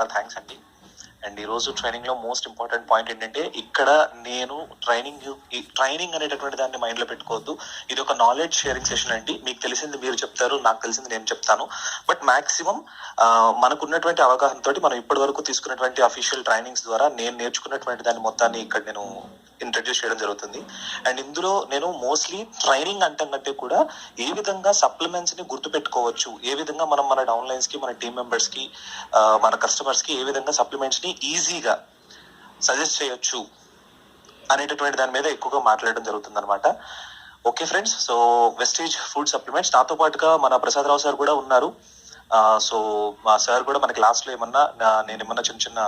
చాలా థ్యాంక్స్ అండి. అండ్ ఈ రోజు ట్రైనింగ్ లో మోస్ట్ ఇంపార్టెంట్ పాయింట్ ఏంటంటే, ఇక్కడ నేను ట్రైనింగ్ అనేటటువంటి దాన్ని మైండ్ లో పెట్టుకోవద్దు. ఇది ఒక నాలెడ్జ్ షేరింగ్ సెషన్ అండి. మీకు తెలిసింది మీరు చెప్తారు, నాకు తెలిసింది నేను చెప్తాను. బట్ మాక్సిమం మనకున్నటువంటి అవగాహనతోటి మనం ఇప్పటి వరకు తీసుకున్నటువంటి అఫీషియల్ ట్రైనింగ్స్ ద్వారా నేను నేర్చుకున్నటువంటి దాన్ని మొత్తాన్ని ఇక్కడ నేను ఇంట్రడ్యూస్ చేయడం జరుగుతుంది. అండ్ ఇందులో నేను మోస్ట్లీ ట్రైనింగ్ కంటే కూడా ఏ విధంగా సప్లిమెంట్స్ ని గుర్తు పెట్టుకోవచ్చు, ఏ విధంగా మనం మన డౌన్లైన్స్ కి, మన టీమ్ మెంబర్స్ కి, మన కస్టమర్స్ కి ఏ విధంగా సప్లిమెంట్స్ ని ఈజీగా సజెస్ట్ చేయొచ్చు అనేటటువంటి దాని మీద ఎక్కువగా మాట్లాడడం జరుగుతుంది అనమాట. Okay friends, so wastage food supplements నాతో పాటుగా మన ప్రసాద్ రావు సార్ కూడా ఉన్నారు. సో మా సార్ కూడా మనకి లాస్ట్ లో నేను ఏమన్నా చిన్న చిన్న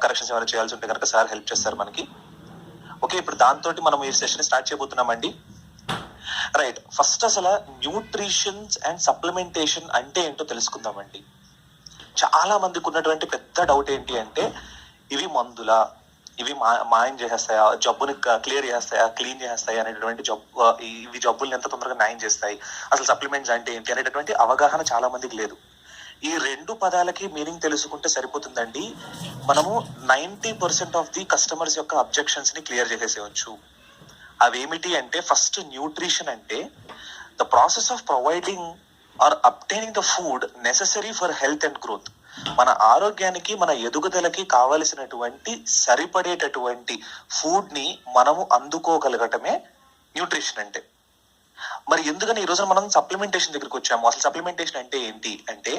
కరెక్షన్స్ ఏమైనా చేయాల్సి ఉంటే కనుక సార్ హెల్ప్ చేస్తారు మనకి. ఓకే, ఇప్పుడు దాంతో మనం ఈ సెషన్ స్టార్ట్ చేయబోతున్నామండి. రైట్, ఫస్ట్ అసలు న్యూట్రిషన్స్ అండ్ సప్లిమెంటేషన్ అంటే ఏంటో తెలుసుకుందామండి. చాలా మందికి ఉన్నటువంటి పెద్ద డౌట్ ఏంటి అంటే, ఇవి మందులా, ఇవి మాయం చేసేస్తాయా, జబ్బుని క్లియర్ చేస్తాయా, క్లీన్ చేస్తాయా అనేటటువంటి ఇవి జబ్బుల్ని ఎంత తొందరగా న్యాయం చేస్తాయి, అసలు సప్లిమెంట్స్ అంటే ఏంటి అనేటటువంటి అవగాహన చాలా మందికి లేదు. ఈ రెండు పదాలకి మీనింగ్ తెలుసుకుంటే సరిపోతుందండి. మనము 90% ఆఫ్ ది కస్టమర్స్ యొక్క అబ్జెక్షన్స్ ని క్లియర్ చేసేసేయచ్చు. అవేమిటి అంటే, ఫస్ట్ న్యూట్రిషన్ అంటే the process of providing or obtaining the food necessary for health and growth. మన ఆరోగ్యానికి, మన ఎదుగుదలకి కావలసినటువంటి సరిపడేటటువంటి ఫుడ్ ని మనము అందుకోగలగటమే న్యూట్రిషన్ అంటే. మరి ఎందుకని ఈ రోజు మనం సప్లిమెంటేషన్ దగ్గరికి వచ్చాము? అసలు సప్లిమెంటేషన్ అంటే ఏంటి అంటే,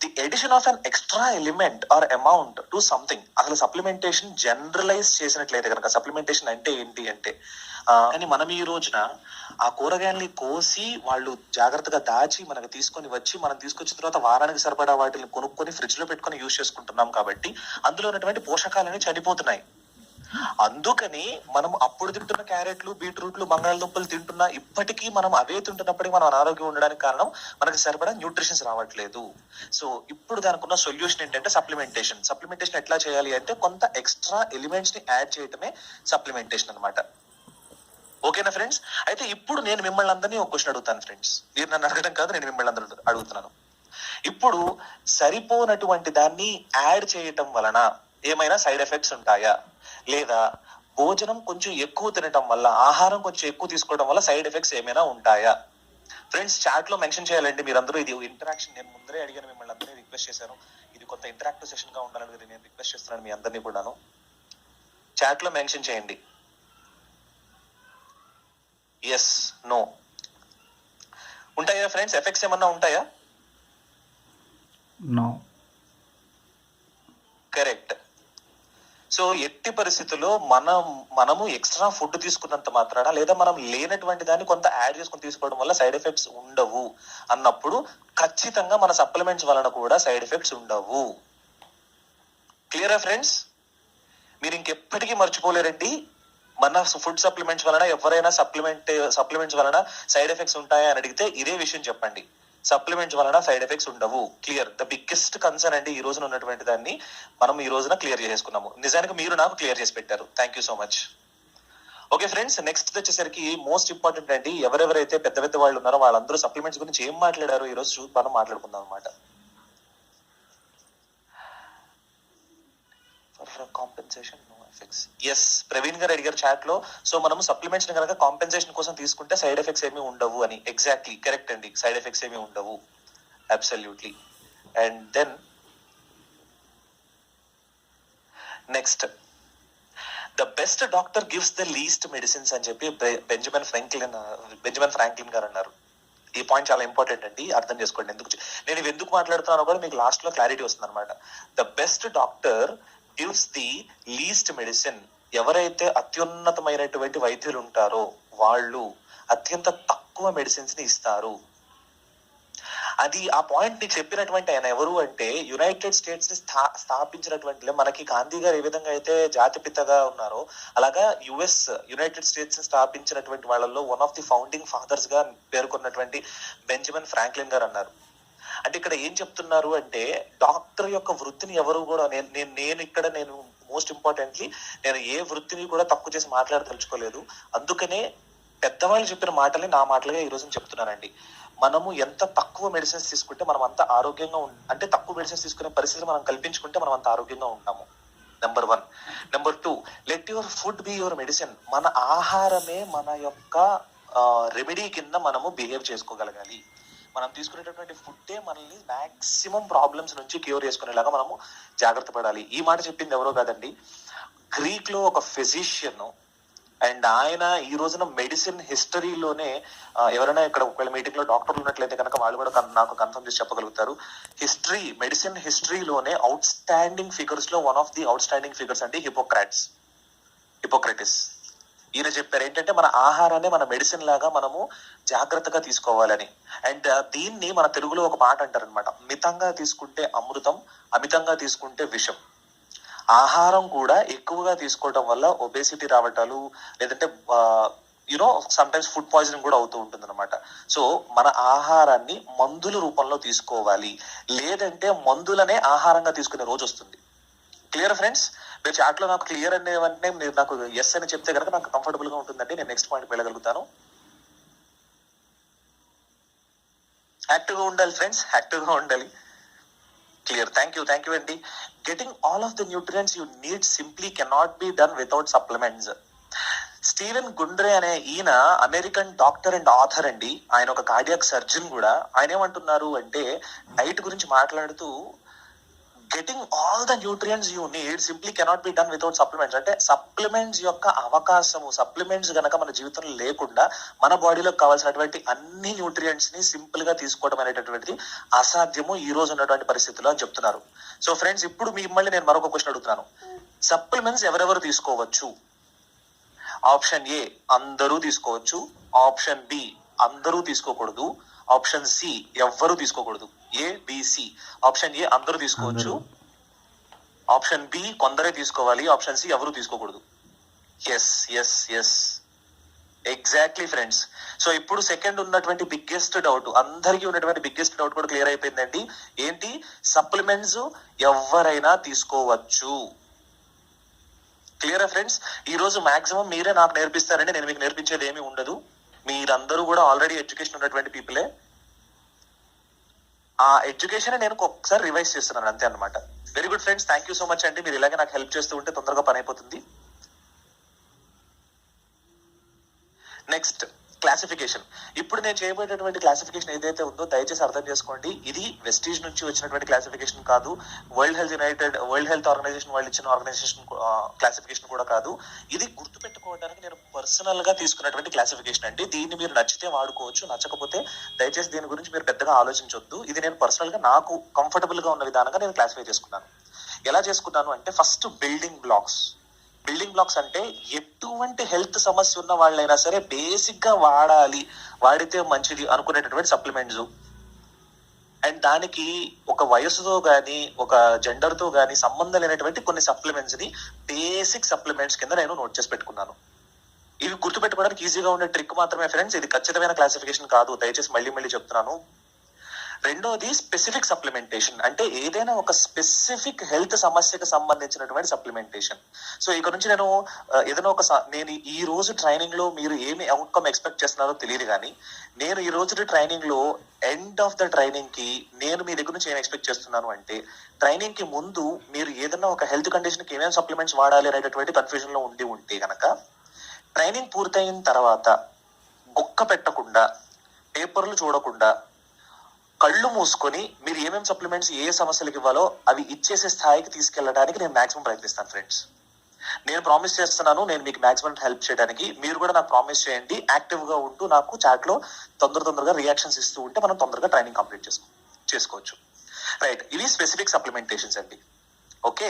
the addition of an extra element or amount to something. అసలు సప్లిమెంటేషన్ జనరలైజ్ చేసినట్లయితే కనుక సప్లిమెంటేషన్ అంటే ఏంటి అంటే, కానీ మనం ఈ రోజున ఆ కూరగాయల్ని కోసి వాళ్ళు జాగ్రత్తగా దాచి మనకు తీసుకొని వచ్చి, మనం తీసుకొచ్చిన తర్వాత వారానికి సరిపడా వాటిని కొనుక్కొని ఫ్రిడ్జ్ లో పెట్టుకొని యూజ్ చేసుకుంటున్నాం కాబట్టి అందులో ఉన్నటువంటి పోషకాలన్నీ చనిపోతున్నాయి. అందుకని మనం అప్పుడు తింటున్న క్యారెట్లు, బీట్రూట్లు, బంగాళదుంపలు తింటున్నా ఇప్పటికీ మనం అవే తింటున్నప్పటికీ మనం అనారోగ్యం ఉండడానికి కారణం మనకి సరిపడా న్యూట్రిషన్స్ రావట్లేదు. సో ఇప్పుడు దానికి ఉన్న సొల్యూషన్ ఏంటంటే సప్లిమెంటేషన్. సప్లిమెంటేషన్ ఎట్లా చేయాలి అంటే, కొంత ఎక్స్ట్రా ఎలిమెంట్స్ ని యాడ్ చేయటమే సప్లిమెంటేషన్ అనమాట. ఓకేనా ఫ్రెండ్స్? అయితే ఇప్పుడు నేను మిమ్మల్ని అందరినీ ఒక క్వశ్చన్ అడుగుతాను ఫ్రెండ్స్. మీరు నన్ను అడగడం కాదు, నేను మిమ్మల్ని అందరూ అడుగుతున్నాను. ఇప్పుడు సరిపోనటువంటి దాన్ని యాడ్ చేయటం వలన ఏమైనా సైడ్ ఎఫెక్ట్స్ ఉంటాయా, లేదా భోజనం కొంచెం ఎక్కువ తినటం వల్ల, ఆహారం కొంచెం ఎక్కువ తీసుకోవడం వల్ల సైడ్ ఎఫెక్ట్స్ ఏమైనా ఉంటాయా? ఫ్రెండ్స్ చాట్ లో మెన్షన్ చేయాలండి మీరందరూ. ఇది ఇంటరాక్షన్, నేను ముందరే అడిగాను, మిమ్మల్ని అందరినీ రిక్వెస్ట్ చేశాను. ఇది కొంత ఇంటరాక్టివ్ సెషన్ గా ఉండాలని నేను రిక్వెస్ట్ చేస్తున్నాను మీ అందరినీ కూడాను. చాట్ లో మెన్షన్ చేయండి ఎస్, నో. ఉంటాయా ఫ్రెండ్స్? ఎఫెక్ట్స్ ఏమన్నా ఉంటాయా? నో. కరెక్ట్. సో ఎట్టి పరిస్థితుల్లో మనము ఎక్స్ట్రా ఫుడ్ తీసుకున్నంత మాత్రాన, లేదా మనం లేనటువంటి దాన్ని కొంత యాడ్ చేసుకుని తీసుకోవడం వల్ల సైడ్ ఎఫెక్ట్స్ ఉండవు అన్నప్పుడు ఖచ్చితంగా మన సప్లిమెంట్స్ వలన కూడా సైడ్ ఎఫెక్ట్స్ ఉండవు. క్లియరా ఫ్రెండ్స్? మీరు ఇంకెప్పటికీ మర్చిపోలేరండి, మన ఫుడ్ సప్లిమెంట్స్ వలన ఎవరైనా సప్లిమెంట్స్ వలన సైడ్ ఎఫెక్ట్స్ ఉంటాయా అని అడిగితే ఇదే విషయం చెప్పండి. సప్లిమెంట్స్ వలన సైడ్ ఎఫెక్ట్స్ ఉండవు. క్లియర్. ద బిగ్గెస్ట్ కన్సర్న్ అండి ఈ రోజున ఉన్నటువంటి దాన్ని మనం ఈ రోజున క్లియర్ చేసుకున్నాము. నిజానికి మీరు నాకు క్లియర్ చేసి పెట్టారు. Thank you so much. Okay friends, next వచ్చేసరికి మోస్ట్ ఇంపార్టెంట్ అండి. ఎవరెవరైతే పెద్ద పెద్ద వాళ్ళు ఉన్నారో వాళ్ళందరూ సప్లిమెంట్స్ గురించి ఏం మాట్లాడారో ఈ రోజు మనం మాట్లాడుకుందాం అనమాట. Compensation, no effects. Yes, Praveen గారు అడిగారు చాట్ లో. సో మనం సప్లిమెంట్స్ ని కనుక కాంపెన్సేషన్ కోసం తీసుకుంటే సైడ్ ఎఫెక్ట్స్ ఏమీ ఉండవు అని. ఎగ్జాక్ట్లీ కరెక్ట్ అండి, సైడ్ ఎఫెక్ట్స్ ఏమీ ఉండవు. Absolutely. And then next, the best doctor gives the least medicines అని చెప్పి బెంజమిన్ ఫ్రాంక్లిన్ గారు అన్నారు. ఈ పాయింట్ చాలా ఇంపార్టెంట్ అండి, అర్థం చేసుకోండి. నేను ఎందుకు మాట్లాడుతున్నానో కూడా మీకు లాస్ట్ లో క్లారిటీ వస్తుంది అనమాట. The best doctor gives the least medicine. ఎవరైతే అత్యున్నతమైనటువంటి వైద్యులు ఉంటారో వాళ్ళు అత్యంత తక్కువ మెడిసిన్స్ ని ఇస్తారు. అది ఆ పాయింట్ నీకు చెప్పినటువంటి ఆయన ఎవరు అంటే, యునైటెడ్ స్టేట్స్ ని స్థాపించినటువంటి, మనకి గాంధీ గారు ఏ విధంగా అయితే జాతిపితగా ఉన్నారో అలాగా యునైటెడ్ స్టేట్స్ ని స్థాపించినటువంటి వాళ్ళలో one of the founding fathers గా పేర్కొన్నటువంటి బెంజమిన్ ఫ్రాంక్లిన్ గారు అన్నారు. అంటే ఇక్కడ ఏం చెప్తున్నారు అంటే, డాక్టర్ యొక్క వృత్తిని ఎవరు కూడా, నేను మోస్ట్ ఇంపార్టెంట్లీ నేను ఏ వృత్తిని కూడా తక్కువ చేసి మాట్లాడదలుచుకోలేదు. అందుకనే పెద్దవాళ్ళు చెప్పిన మాటల్ని నా మాటలుగా ఈ రోజు చెప్తున్నానండి. మనము ఎంత తక్కువ మెడిసిన్స్ తీసుకుంటే మనం అంత ఆరోగ్యంగా అంటే తక్కువ మెడిసిన్స్ తీసుకునే పరిస్థితిని మనం కల్పించుకుంటే మనం అంత ఆరోగ్యంగా ఉంటాము. Number 1. Number 2, let your food be your medicine. మన ఆహారమే మన యొక్క రెమెడీ కింద మనము బిహేవ్ చేసుకోగలగాలి. మనం తీసుకునేటటువంటి ఫుడ్డే మనల్ని మాక్సిమం ప్రాబ్లమ్స్ నుంచి క్యూర్ చేసుకునేలాగా మనము జాగ్రత్త పడాలి. ఈ మాట చెప్పింది ఎవరో కాదండి, గ్రీక్ లో ఒక ఫిజిషియన్, అండ్ ఆయన ఈ రోజున మెడిసిన్ హిస్టరీలోనే ఎవరైనా ఇక్కడ ఒకవేళ మీటింగ్ లో డాక్టర్లు ఉన్నట్లయితే కనుక వాళ్ళు కూడా నాకు కన్ఫర్మ్ చేసి చెప్పగలుగుతారు. మెడిసిన్ హిస్టరీలోనే అవుట్ స్టాండింగ్ ఫిగర్స్ లో one of the out standing figures అంటే హిపోక్రటిస్. ఈయన చెప్పారు ఏంటంటే మన ఆహారాన్ని మన మెడిసిన్ లాగా మనము జాగ్రత్తగా తీసుకోవాలని. అండ్ దీన్ని మన తెలుగులో ఒక మాట అంటారనమాట, మితంగా తీసుకుంటే అమృతం, అమితంగా తీసుకుంటే విషం. ఆహారం కూడా ఎక్కువగా తీసుకోవడం వల్ల ఒబేసిటీ రావటాలు, లేదంటే సమ్ టైమ్స్ ఫుడ్ పాయిజనింగ్ కూడా అవుతూ ఉంటుంది అనమాట. సో మన ఆహారాన్ని మందుల రూపంలో తీసుకోవాలి, లేదంటే మందులనే ఆహారంగా తీసుకునే రోజు వస్తుంది. Clear friends? మీరు చాట్లో నాకు క్లియర్ అనే వెంటనే మీరు నాకు ఎస్ అని చెప్తే కనుక నాకు కంఫర్టబుల్ గా ఉంటుందండి, నేను నెక్స్ట్ పాయింట్ వెళ్ళగలుగుతాను. యాక్టివ్గా ఉండాలి ఫ్రెండ్స్, యాక్టివ్గా ఉండాలి. క్లియర్, థ్యాంక్ యూ అండి. Getting all of the nutrients you need simply cannot be done without supplements. Steven Gundry అనే ఈయన అమెరికన్ డాక్టర్ అండ్ ఆథర్ అండి, ఆయన ఒక కార్డియాక్ సర్జన్ కూడా. ఆయన ఏమంటున్నారు అంటే డైట్ గురించి మాట్లాడుతూ, getting all the nutrients you need simply cannot be done without supplements. అంటే సప్లిమెంట్స్ యొక్క అవకాశము, సప్లిమెంట్స్ గనక మన జీవితంలో లేకుండా మన బాడీలో కావాల్సినటువంటి అన్ని న్యూట్రియంట్స్ ని సింపుల్ గా తీసుకోవడం అనేటటువంటిది అసాధ్యము ఈ రోజు ఉన్నటువంటి పరిస్థితుల్లో అని చెప్తున్నారు. సో ఫ్రెండ్స్, ఇప్పుడు మిమ్మల్ని నేను మరొక క్వశ్చన్ అడుగుతున్నాను, సప్లిమెంట్స్ ఎవరెవరు తీసుకోవచ్చు? ఆప్షన్ ఏ అందరూ తీసుకోవచ్చు, ఆప్షన్ బి అందరూ తీసుకోకూడదు, ఆప్షన్ సి ఎవ్వరూ తీసుకోకూడదు. ABC. ఆప్షన్ ఏ అందరూ తీసుకోవచ్చు, ఆప్షన్ బి కొందరే తీసుకోవాలి, ఆప్షన్ సి ఎవరు తీసుకోకూడదు. Yes exactly friends. సో ఇప్పుడు సెకండ్ ఉన్నటువంటి బిగ్గెస్ట్ డౌట్, అందరికీ ఉన్నటువంటి బిగ్గెస్ట్ డౌట్ కూడా క్లియర్ అయిపోయిందండి. ఏంటి? సప్లిమెంట్స్ ఎవరైనా తీసుకోవచ్చు. క్లియరా ఫ్రెండ్స్? ఈ రోజు మాక్సిమం మీరే నాకు నేర్పిస్తారండి, నేను మీకు నేర్పించేది ఏమీ ఉండదు. మీరందరూ కూడా ఆల్రెడీ ఎడ్యుకేషన్ ఉన్నటువంటి పీపులే. ఆ ఎడ్యుకేషన్ నేను ఒకసారి రివైజ్ చేస్తున్నాను అంతే అనమాట. Very good friends, thank you so much అండి. మీరు ఇలాగే నాకు హెల్ప్ చేస్తూ ఉంటే తొందరగా పని అయిపోతుంది. Next classification. ఇప్పుడు నేను చేయబోయేటటువంటి క్లాసిఫికేషన్ ఏదైతే ఉందో దయచేసి అర్థం చేసుకోండి. ఇది వెస్టీజ్ నుంచి వచ్చినటువంటి క్లాసిఫికేషన్ కాదు, వరల్డ్ హెల్త్ ఆర్గనైజేషన్ వాళ్ళు ఇచ్చిన క్లాసిఫికేషన్ కూడా కాదు. ఇది గుర్తుపెట్టుకోవడానికి నేను పర్సనల్ గా తీసుకున్నటువంటి క్లాసిఫికేషన్ అండి. దీన్ని మీరు నచ్చితే వాడుకోవచ్చు, నచ్చకపోతే దయచేసి దీని గురించి మీరు పెద్దగా ఆలోచించొద్దు. ఇది నేను పర్సనల్ గా నాకు కంఫర్టబుల్ గా ఉన్న విధానంగా నేను క్లాసిఫై చేసుకున్నాను. ఎలా చేసుకున్నాను అంటే, ఫస్ట్ బిల్డింగ్ బ్లాక్స్ అంటే ఎటువంటి హెల్త్ సమస్య ఉన్న వాళ్ళైనా సరే బేసిక్ గా వాడితే మంచిది అనుకునేటటువంటి సప్లిమెంట్స్. అండ్ దానికి ఒక వయసుతో గానీ ఒక జెండర్ తో గానీ సంబంధం లేనటువంటి కొన్ని సప్లిమెంట్స్ ని బేసిక్ సప్లిమెంట్స్ కింద నేను నోట్ చేసి పెట్టుకున్నాను. ఇవి గుర్తుపెట్టుకోవడానికి ఈజీగా ఉండే ట్రిక్ మాత్రమే ఫ్రెండ్స్, ఇది ఖచ్చితమైన క్లాసిఫికేషన్ కాదు, దయచేసి మళ్ళీ చెప్తున్నాను. రెండోది స్పెసిఫిక్ సప్లిమెంటేషన్, అంటే ఏదైనా ఒక స్పెసిఫిక్ హెల్త్ సమస్యకు సంబంధించినటువంటి సప్లిమెంటేషన్. సో ఇక్కడ నుంచి నేను నేను ఈ రోజు ట్రైనింగ్ లో మీరు ఏమి అవుట్కమ్ ఎక్స్పెక్ట్ చేస్తున్నారో తెలియదు, కానీ నేను ఈ రోజు ట్రైనింగ్ లో ఎండ్ ఆఫ్ ద ట్రైనింగ్ కి నేను మీ దగ్గర నుంచి ఏం ఎక్స్పెక్ట్ చేస్తున్నాను అంటే, ట్రైనింగ్ కి ముందు మీరు ఏదైనా ఒక హెల్త్ కండిషన్ కి ఏమేమి సప్లిమెంట్స్ వాడాలి అనేటటువంటి కన్ఫ్యూజన్ లో ఉంటే గనక, ట్రైనింగ్ పూర్తయిన తర్వాత గుక్క పెట్టకుండా, పేపర్లు చూడకుండా, కళ్ళు మూసుకొని మీరు ఏమేమి సప్లిమెంట్స్ ఏ సమస్యలకు ఇవ్వాలో అవి ఇచ్చేసే స్థాయికి తీసుకెళ్ళడానికి నేను మాక్సిమం ప్రయత్నిస్తాను ఫ్రెండ్స్. నేను ప్రామిస్ చేస్తున్నాను, నేను మీకు మాక్సిమం హెల్ప్ చేయడానికి. మీరు కూడా నాకు ప్రామిస్ చేయండి, యాక్టివ్ గా ఉంటూ నాకు చాట్ లో తొందరగా రియాక్షన్స్ ఇస్తూ ఉంటే మనం తొందరగా ట్రైనింగ్ కంప్లీట్ చేసుకోవచ్చు. రైట్, ఇవి స్పెసిఫిక్ సప్లిమెంటేషన్స్ అండి. ఓకే,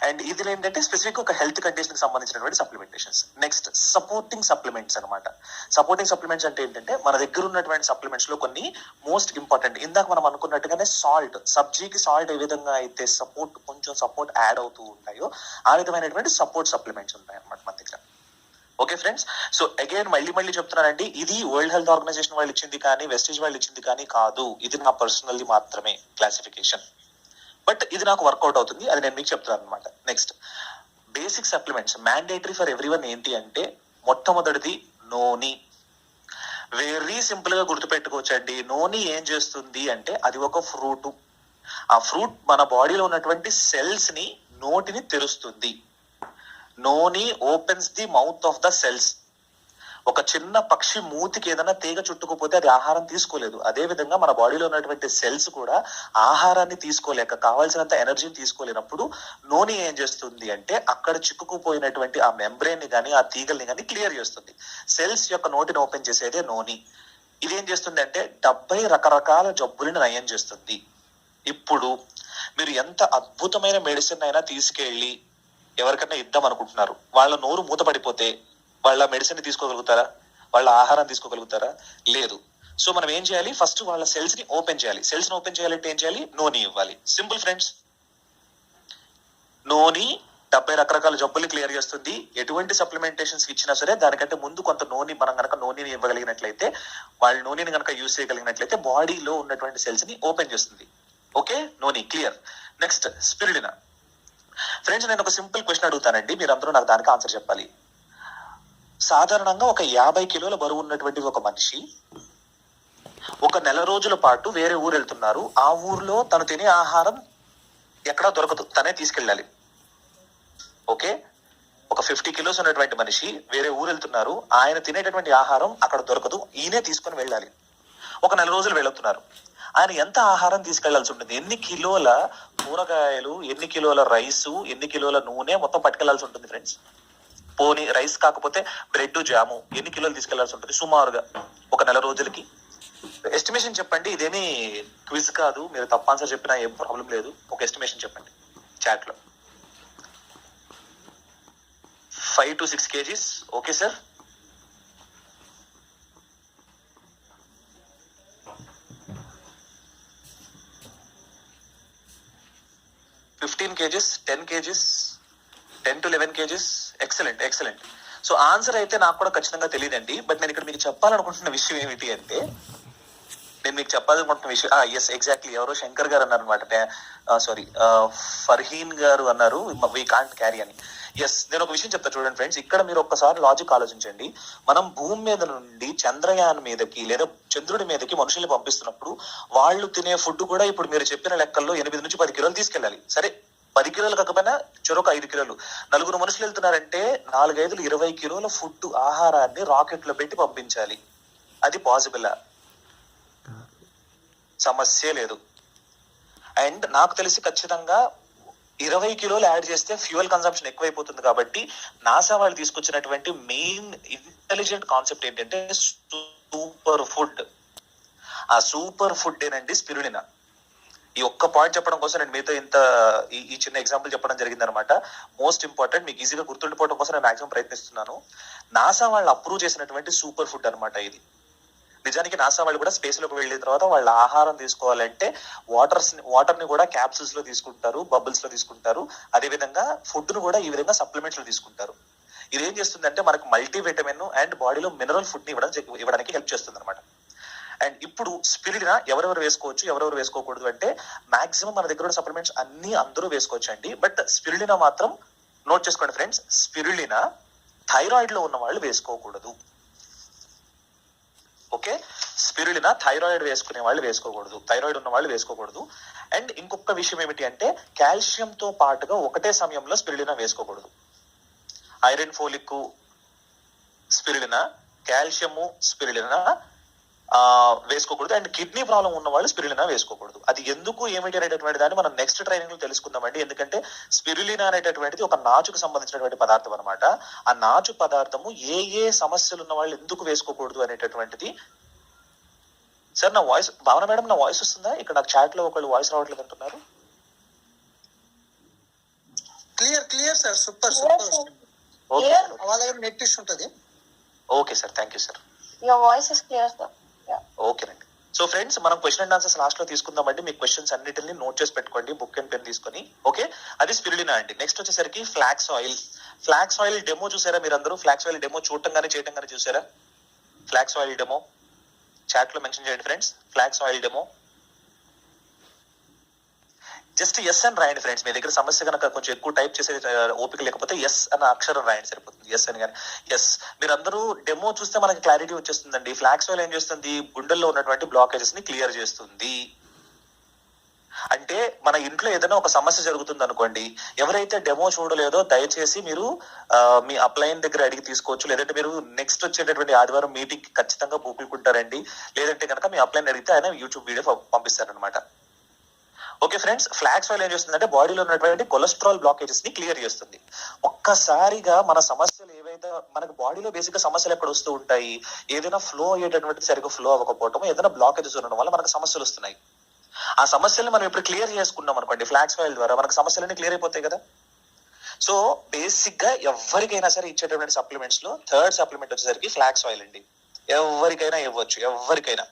అండ్ ఇది ఏంటంటే స్పెసిఫిక్ ఒక హెల్త్ కండిషన్ కి సంబంధించినటువంటి సప్లిమెంటేషన్స్. నెక్స్ట్ సపోర్టింగ్ సప్లిమెంట్స్ అనమాట. సపోర్టింగ్ సప్లిమెంట్స్ అంటే ఏంటంటే మన దగ్గర ఉన్నటువంటి సప్లిమెంట్స్ లో కొన్ని మోస్ట్ ఇంపార్టెంట్, ఇందాక మనం అనుకున్నట్టుగానే సబ్జీకి సాల్ట్ ఏ విధంగా అయితే కొంచెం సపోర్ట్ యాడ్ అవుతూ ఉంటాయో ఆ విధమైనటువంటి సపోర్ట్ సప్లిమెంట్స్ ఉంటాయి అనమాట మన దగ్గర. ఓకే ఫ్రెండ్స్, సో అగైన్ మళ్ళీ చెప్తున్నానండి, ఇది వరల్డ్ హెల్త్ ఆర్గనైజేషన్ వాళ్ళు ఇచ్చింది కానీ వెస్టీజ్ వాళ్ళు ఇచ్చింది కానీ కాదు, ఇది నా పర్సనల్ది మాత్రమే క్లాసిఫికేషన్. బట్ ఇది నాకు వర్కౌట్ అవుతుంది, అది నేను మీకు చెప్తున్నాను అనమాట. Next basic supplements mandatory for everyone ఏంటి అంటే, మొట్టమొదటిది నోని. వెరీ సింపుల్ గా గుర్తుపెట్టుకోవచ్చండి. నోని ఏం చేస్తుంది అంటే అది ఒక ఫ్రూట్. ఆ ఫ్రూట్ మన బాడీలో ఉన్నటువంటి సెల్స్ ని, నోటిని తెరుస్తుంది. Noni opens the mouth of the cells. ఒక చిన్న పక్షి మూతికి ఏదైనా తీగ చుట్టుకుపోతే అది ఆహారం తీసుకోలేదు. అదే విధంగా మన బాడీలో ఉన్నటువంటి సెల్స్ కూడా ఆహారాన్ని తీసుకోలేక, కావాల్సినంత ఎనర్జీని తీసుకోలేనప్పుడు నోని ఏం చేస్తుంది అంటే అక్కడ చిక్కుకుపోయినటువంటి ఆ మెంబ్రెయిన్ ని కానీ, ఆ తీగల్ని కానీ క్లియర్ చేస్తుంది. సెల్స్ యొక్క నోటిని ఓపెన్ చేసేదే నోని. ఇదేం చేస్తుంది అంటే 70 రకరకాల జబ్బులను నయం చేస్తుంది. ఇప్పుడు మీరు ఎంత అద్భుతమైన మెడిసిన్ అయినా తీసుకెళ్లి ఎవరికైనా ఇద్దాం అనుకుంటున్నారు, వాళ్ళ నోరు మూతపడిపోతే వాళ్ళ మెడిసిన్ తీసుకోగలుగుతారా? వాళ్ళ ఆహారం తీసుకోగలుగుతారా? లేదు. సో మనం ఏం చేయాలి? ఫస్ట్ వాళ్ళ సెల్స్ ని ఓపెన్ చేయాలి. సెల్స్ ని ఓపెన్ చేయాలంటే ఏం చేయాలి? నోని ఇవ్వాలి. Simple friends. నోని 70 రకరకాల జబ్బులు క్లియర్ చేస్తుంది. ఎటువంటి సప్లిమెంటేషన్స్ ఇచ్చినా సరే దానికంటే ముందు కొంత నోని, మనం కనుక నోనిని ఇవ్వగలిగినట్లయితే, వాళ్ళ నోనిని కనుక యూజ్ చేయగలిగినట్లయితే బాడీలో ఉన్నటువంటి సెల్స్ ని ఓపెన్ చేస్తుంది. Okay, noni clear. Next spirulina. Friends, నేను ఒక సింపుల్ క్వశ్చన్ అడుగుతానండి, మీరందరూ నాకు దానికి ఆన్సర్ చెప్పాలి. సాధారణంగా ఒక 50 కిలోల బరువు ఉన్నటువంటి ఒక మనిషి ఒక నెల రోజుల పాటు వేరే ఊరు వెళ్తున్నారు. ఆ ఊర్లో తను తినే ఆహారం ఎక్కడా దొరకదు, తనే తీసుకెళ్ళాలి. ఓకే, ఒక 50 కిలోస్ ఉన్నటువంటి మనిషి వేరే ఊరు వెళ్తున్నారు. ఆయన తినేటటువంటి ఆహారం అక్కడ దొరకదు, ఈయనే తీసుకొని వెళ్ళాలి. ఒక నెల రోజులు వెళుతున్నారు. ఆయన ఎంత ఆహారం తీసుకెళ్లాల్సి ఉంటుంది? ఎన్ని కిలోల కూరగాయలు, ఎన్ని కిలోల రైసు, ఎన్ని కిలోల నూనె మొత్తం పట్టుకెళ్లాల్సి ఉంటుంది ఫ్రెండ్స్? పోనీ రైస్ కాకపోతే బ్రెడ్, జాము ఎన్ని కిలోలు తీసుకెళ్లాల్సి ఉంటుంది సుమారుగా ఒక నెల రోజులకి? ఎస్టిమేషన్ చెప్పండి. ఇదేమి క్విజ్ కాదు, మీరు తప్ప ఆన్సర్ చెప్పినా ఏం ప్రాబ్లం లేదు. ఒక ఎస్టిమేషన్ చెప్పండి చాట్ లో. 5 to 6 kgs. Okay sir. kgs, 10 kgs, 10 to 11 kgs. Excellent. So answer అయితే నాకు కూడా ఖచ్చితంగా తెలియదండి. బట్ నేను ఇక్కడ మీకు చెప్పాలనుకుంటున్న విషయం ఏమిటి అంటే, ఎస్ ఎగ్జాక్ట్లీ, ఎవరో శంకర్ గారు అన్నారు అనమాట. సారీ, ఫర్హీన్ గారు అన్నారు వీ కాంట్ క్యారీ అని. ఎస్, నేను ఒక విషయం చెప్తా చూడండి ఫ్రెండ్స్. ఇక్కడ మీరు ఒక్కసారి లాజిక్ ఆలోచించండి. మనం భూమి మీద నుండి చంద్రయాన్ మీదకి లేదా చంద్రుడి మీదకి మనుషుల్ని పంపిస్తున్నప్పుడు వాళ్ళు తినే ఫుడ్ కూడా ఇప్పుడు మీరు చెప్పిన లెక్కల్లో 8 నుంచి 10 కిలోలు తీసుకెళ్ళాలి. సరే, 10 కిలోలు కాకపోయినా చెరొక 5 కిలోలు. 4 మనుషులు వెళ్తున్నారంటే 4, 5, 20 కిలోల ఫుడ్, ఆహారాన్ని రాకెట్ లో పెట్టి పంపించాలి. అది పాసిబుల్? సమస్య లేదు. అండ్ నాకు తెలిసి ఖచ్చితంగా 20 కిలోలు యాడ్ చేస్తే ఫ్యూయల్ కన్సంప్షన్ ఎక్కువైపోతుంది. కాబట్టి నాసా వాళ్ళు తీసుకొచ్చినటువంటి మెయిన్ ఇంటెలిజెంట్ కాన్సెప్ట్ ఏంటంటే సూపర్ ఫుడ్. ఆ సూపర్ ఫుడ్ ఏనండి స్పిరులినా. ఈ ఒక్క పాయింట్ చెప్పడం కోసం నేను మీతో ఈ చిన్న ఎగ్జాంపుల్ చెప్పడం జరిగింది అనమాట. మోస్ట్ ఇంపార్టెంట్, మీకు ఈజీగా గుర్తుండిపోవడం కోసం నేను మాక్సిమం ప్రయత్నిస్తున్నాను. నాసా వాళ్ళు అప్రూవ్ చేసినటువంటి సూపర్ ఫుడ్ అనమాట ఇది. నిజానికి నాసా వాళ్ళు కూడా స్పేస్ లోకి వెళ్ళిన తర్వాత వాళ్ళ ఆహారం తీసుకోవాలంటే వాటర్ ని కూడా క్యాప్సూల్స్ లో తీసుకుంటారు, బబుల్స్ లో తీసుకుంటారు. అదే విధంగా ఫుడ్ ను కూడా ఈ విధంగా సప్లిమెంట్స్ లో తీసుకుంటారు. ఇదేం చేస్తుందంటే మనకు మల్టీవిటమిన్ అండ్ బాడీలో మినరల్ ఫుడ్ ని ఇవ్వడానికి హెల్ప్ చేస్తుంది అనమాట. అండ్ ఇప్పుడు స్పిరులినా ఎవరెవరు వేసుకోవచ్చు, ఎవరెవరు వేసుకోకూడదు అంటే, మాక్సిమం మన దగ్గర ఉన్న సప్లిమెంట్స్ అన్ని అందరూ వేసుకోవచ్చు అండి. బట్ స్పిరులినా మాత్రం నోట్ చేసుకోండి ఫ్రెండ్స్, స్పిరులినా థైరాయిడ్ లో ఉన్న వాళ్ళు వేసుకోకూడదు. ఓకే, స్పిరులినా థైరాయిడ్ వేసుకునే వాళ్ళు వేసుకోకూడదు, థైరాయిడ్ ఉన్న వాళ్ళు వేసుకోకూడదు. అండ్ ఇంకొక విషయం ఏమిటి అంటే, కాల్షియం తో పాటుగా ఒకటే సమయంలో స్పిరులినా వేసుకోకూడదు. Iron, folic, spirulina, calcium, spirulina వేసుకోకూడదు. అండ్ కిడ్నీ ప్రాబ్లం ఉన్న వాళ్ళు స్పిరులినా వేసుకోకూడదు. అది ఎందుకు ఏమిటి అనేటటువంటి దాన్ని మనం నెక్స్ట్ ట్రైనింగ్ లో తెలుసుకుందామండి. ఎందుకంటే స్పిరులినా అనేటటువంటిది ఒక నాచుకు సంబంధించినటువంటి పదార్థం అనమాట. ఆ నాచు పదార్థము ఏ సమస్యలు ఉన్న వాళ్ళు ఎందుకు వేసుకోకూడదు అనేటటువంటిది. సార్, నా వాయిస్, భావన మేడం, నా వాయిస్ వస్తుందా? ఇక్కడ నాకు చాట్ లో ఒకళ్ళు వాయిస్ రావట్లేదు అంటున్నారు. Clear sir, super. Net issue ఉంటుంది. Okay sir, thank you sir. Your voice is clear, sir. ఓకేనండి. సో ఫ్రెండ్స్, మనం క్వశ్చన్ అండ్ ఆన్సర్స్ లాస్ట్ లో తీసుకుందామండి. మీ క్వశ్చన్స్ అన్నిటిని నోట్ చేసి పెట్టుకోండి, బుక్ అండ్ పెన్ తీసుకొని. ఓకే, అది స్పిరులినా అండి. నెక్స్ట్ వచ్చేసరికి flax oil. Flax oil demo చూసారా మీరందరూ? ఫ్లాక్స్ ఆయిల్ డెమో చూడటం చేయటం చూసారా? ఫ్లాక్స్ ఆయిల్ డెమో చాట్ లో మెన్షన్ చేయండి friends. Flax oil demo just yes అని రాయండి ఫ్రెండ్స్. మీ దగ్గర సమస్య కనుక కొంచెం ఎక్కువ టైప్ చేసే ఓపిక లేకపోతే ఎస్ అన్న అక్షరం రాయండి సరిపోతుంది. ఎస్ అని కానీ ఎస్. మీరందరూ డెమో చూస్తే మనకి క్లారిటీ వచ్చేస్తుందండి. ఫ్లాక్స్ ఆయిల్ ఏం చేస్తుంది, గుండెల్లో ఉన్నటువంటి బ్లాకేజెస్ ని క్లియర్ చేస్తుంది. అంటే మన ఇంట్లో ఏదైనా ఒక సమస్య జరుగుతుంది అనుకోండి, ఎవరైతే డెమో చూడలేదో దయచేసి మీరు మీ అప్లైన్ దగ్గర అడిగి తీసుకోవచ్చు. లేదంటే మీరు నెక్స్ట్ వచ్చేటటువంటి ఆదివారం మీటింగ్ ఖచ్చితంగా పూకుంటారండి. లేదంటే కనుక మీ అప్లైన్ అడిగితే ఆయన యూట్యూబ్ వీడియో పంపిస్తారనమాట. ఓకే ఫ్రెండ్స్, ఫ్లాక్స్ ఆయిల్ ఏం చేస్తుందంటే బాడీలో ఉన్నటువంటి కొలెస్ట్రాల్ బ్లాకేజెస్ ని క్లియర్ చేస్తుంది. ఒక్కసారిగా మన సమస్యలు ఏవైతే మనకు బాడీలో బేసిక్ గా సమస్యలు ఎక్కడ వస్తూ ఉంటాయి, ఏదైనా ఫ్లో అయ్యేటటువంటిది సరిగ్గా ఫ్లో అవ్వకపోవటం, ఏదైనా బ్లాకేజెస్ ఉండడం వల్ల మనకు సమస్యలు వస్తున్నాయి. ఆ సమస్యలను మనం ఇప్పుడు క్లియర్ చేసుకున్నాం అనుకోండి ఫ్లాక్స్ ఆయిల్ ద్వారా, మనకు సమస్యలన్నీ క్లియర్ అయిపోతాయి కదా. సో బేసిక్ గా ఎవరికైనా సరే ఇచ్చేటటువంటి సప్లిమెంట్స్ లో థర్డ్ సప్లిమెంట్ వచ్చేసరికి ఫ్లాక్స్ ఆయిల్ అండి. ఎవరికైనా ఇవ్వచ్చు, ఎవరికైనా.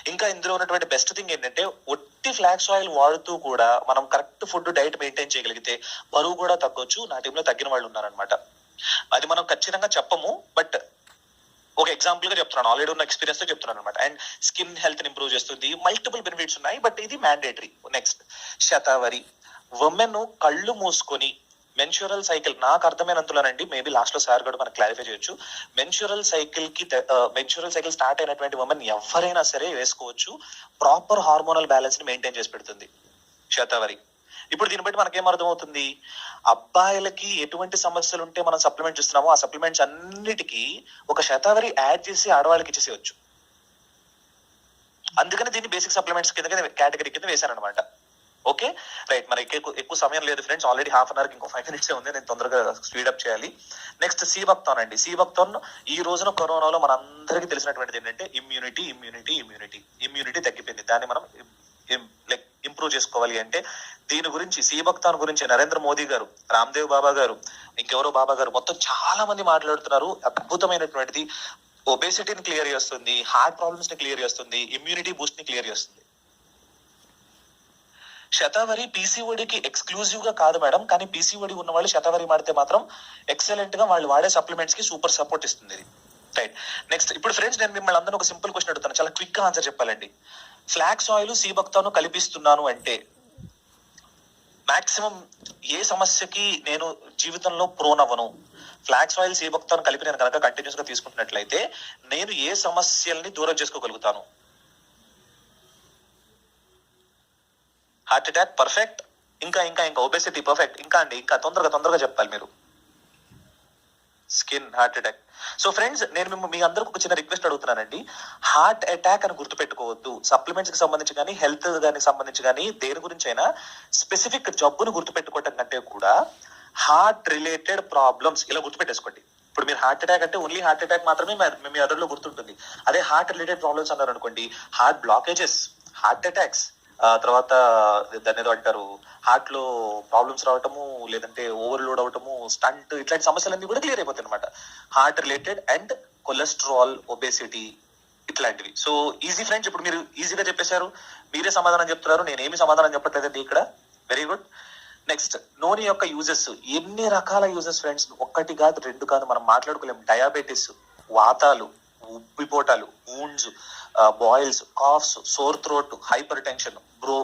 ఇంకా ఇందులో ఉన్నటువంటి బెస్ట్ థింగ్ ఏంటంటే ఒట్టి ఫ్లాక్స్ ఆయిల్ వాడుతూ కూడా మనం కరెక్ట్ ఫుడ్ డైట్ మెయింటైన్ చేయగలిగితే బరువు కూడా తగ్గొచ్చు. నా టీంలో తగ్గిన వాళ్ళు ఉన్నారనమాట. అది మనం ఖచ్చితంగా చెప్పము, బట్ ఒక ఎగ్జాంపుల్ గా చెప్తున్నాను, ఆల్రెడీ ఉన్న ఎక్స్పీరియన్స్ తో చెప్తున్నాను అనమాట. అండ్ స్కిన్ హెల్త్ ని ఇంప్రూవ్ చేస్తుంది, మల్టిపుల్ బెనిఫిట్స్ ఉన్నాయి, బట్ ఇది మ్యాండేటరీ. నెక్స్ట్ శతావరి. ఉమెన్ కళ్ళు మూసుకొని మెన్సురల్ సైకిల్, నాకు అర్థమైనంతలోనండి, మేబీ లాస్ట్ లో సార్ కూడా మనకు క్లారిఫై చేయొచ్చు. మెన్సురల్ సైకిల్ స్టార్ట్ అయినటువంటి ఉమెన్ ఎవరైనా సరే వేసుకోవచ్చు. ప్రాపర్ హార్మోనల్ బ్యాలెన్స్ ని మెయింటైన్ చేసి పెడుతుంది శతావరి. ఇప్పుడు దీన్ని బట్టి మనకేం అర్థమవుతుంది, అబ్బాయిలకి ఎటువంటి సమస్యలు ఉంటే మనం సప్లిమెంట్ ఇస్తున్నామో ఆ సప్లిమెంట్స్ అన్నిటికీ ఒక శతావరి యాడ్ చేసి ఆడవాళ్ళకి ఇచ్చేసేయచ్చు. అందుకని దీన్ని బేసిక్ సప్లిమెంట్స్ కింద కేటగిరీ కింద వేశారనమాట. Okay right. మరి ఎక్కువ సమయం లేదు friends, already half an hour ఇంకో 5 minutes ఉంది. నేను తొందరగా స్పీడప్ చేయాలి. నెక్స్ట్ సీబక్తాన్ అండి. సీబక్తాన్ ఈ రోజున కరోనాలో మనందరికీ తెలిసినటువంటిది ఏంటంటే ఇమ్యూనిటీ తగ్గిపోయింది. దాన్ని మనం ఇంప్రూవ్ చేసుకోవాలి అంటే దీని గురించి, సీబక్తాన్ గురించి నరేంద్ర మోదీ గారు, రామ్దేవ్ బాబా గారు, ఇంకెవరో బాబా గారు, మొత్తం చాలా మంది మాట్లాడుతున్నారు. అద్భుతమైనటువంటిది. ఒబేసిటీని క్లియర్ చేస్తుంది, హార్ట్ ప్రాబ్లమ్స్ ని క్లియర్ చేస్తుంది, ఇమ్యూనిటీ బూస్ట్ ని క్లియర్ చేస్తుంది. శతావరి పీసీఓడికి ఎక్స్క్లూజివ్ గా కాదు మేడం, కానీ పీసీఓడి ఉన్న వాళ్ళు శతావరి వాడితే మాత్రం ఎక్సలెంట్ గా వాళ్ళు వాడే సప్లిమెంట్స్ కి సూపర్ సపోర్ట్ ఇస్తుంది. రైట్. నెక్స్ట్ ఇప్పుడు ఫ్రెండ్స్ నేను మిమ్మల్ని అందరూ ఒక సింపుల్ క్వశ్చన్ అడుగుతాను, చాలా క్విక్ గా ఆన్సర్ చెప్పాలండి. ఫ్లాక్స్ ఆయిల్ సీబక్తాను కల్పిస్తున్నాను అంటే మాక్సిమం ఏ సమస్యకి నేను జీవితంలో ప్రోన్ అవ్వను. ఫ్లాక్స్ ఆయిల్ సీబక్తాను కలిపి నేను కనుక కంటిన్యూస్ గా తీసుకుంటున్నట్లయితే నేను ఏ సమస్యల్ని దూరం చేసుకోగలుగుతాను. హార్ట్ అటాక్ పర్ఫెక్ట్, ఇంకా ఒబేసిటీ పర్ఫెక్ట్, ఇంకా తొందరగా చెప్పాలి మీరు. Skin, heart attack. So friends నేను మీ అందరికి ఒక చిన్న రిక్వెస్ట్ అడుగుతున్నానండి. హార్ట్ అటాక్ అని గుర్తుపెట్టుకోవద్దు. సప్లిమెంట్స్ కి సంబంధించి కానీ, హెల్త్ దానికి సంబంధించి కానీ, దేని గురించి అయినా స్పెసిఫిక్ జబ్బును గుర్తుపెట్టుకోవటం కంటే కూడా హార్ట్ రిలేటెడ్ ప్రాబ్లమ్స్ ఇలా గుర్తుపెట్టేసుకోండి. ఇప్పుడు మీరు హార్ట్ అటాక్ అంటే ఓన్లీ హార్ట్ అటాక్ మాత్రమే మీ అదర్లో గుర్తుంటుంది. అదే హార్ట్ రిలేటెడ్ ప్రాబ్లమ్స్ అన్నారు అనుకోండి, హార్ట్ బ్లాకేజెస్, హార్ట్ అటాక్స్, తర్వాత దాన్ని ఏదో అంటారు హార్ట్ లో ప్రాబ్లమ్స్ రావటము, లేదంటే ఓవర్లోడ్ అవటము, స్టంట్, ఇట్లాంటి సమస్యలన్నీ కూడా క్లియర్ అయిపోతాయి అనమాట. Heart related and cholesterol, obesity ఇట్లాంటివి. సో ఈజీ ఫ్రెండ్స్, ఇప్పుడు మీరు ఈజీగా చెప్పేశారు, మీరే సమాధానం చెప్తున్నారు, నేనేమి సమాధానం చెప్పట్లేదండి ఇక్కడ. Very good. నెక్స్ట్ నూనె యొక్క యూజెస్. ఎన్ని రకాల యూజెస్ ఫ్రెండ్స్, ఒక్కటి కాదు రెండు కాదు, మనం మాట్లాడుకోలేము. డయాబెటీస్, వాతాలు, ఉబ్బిపోటాలు, wounds, boils, coughs, sore throat, hypertension,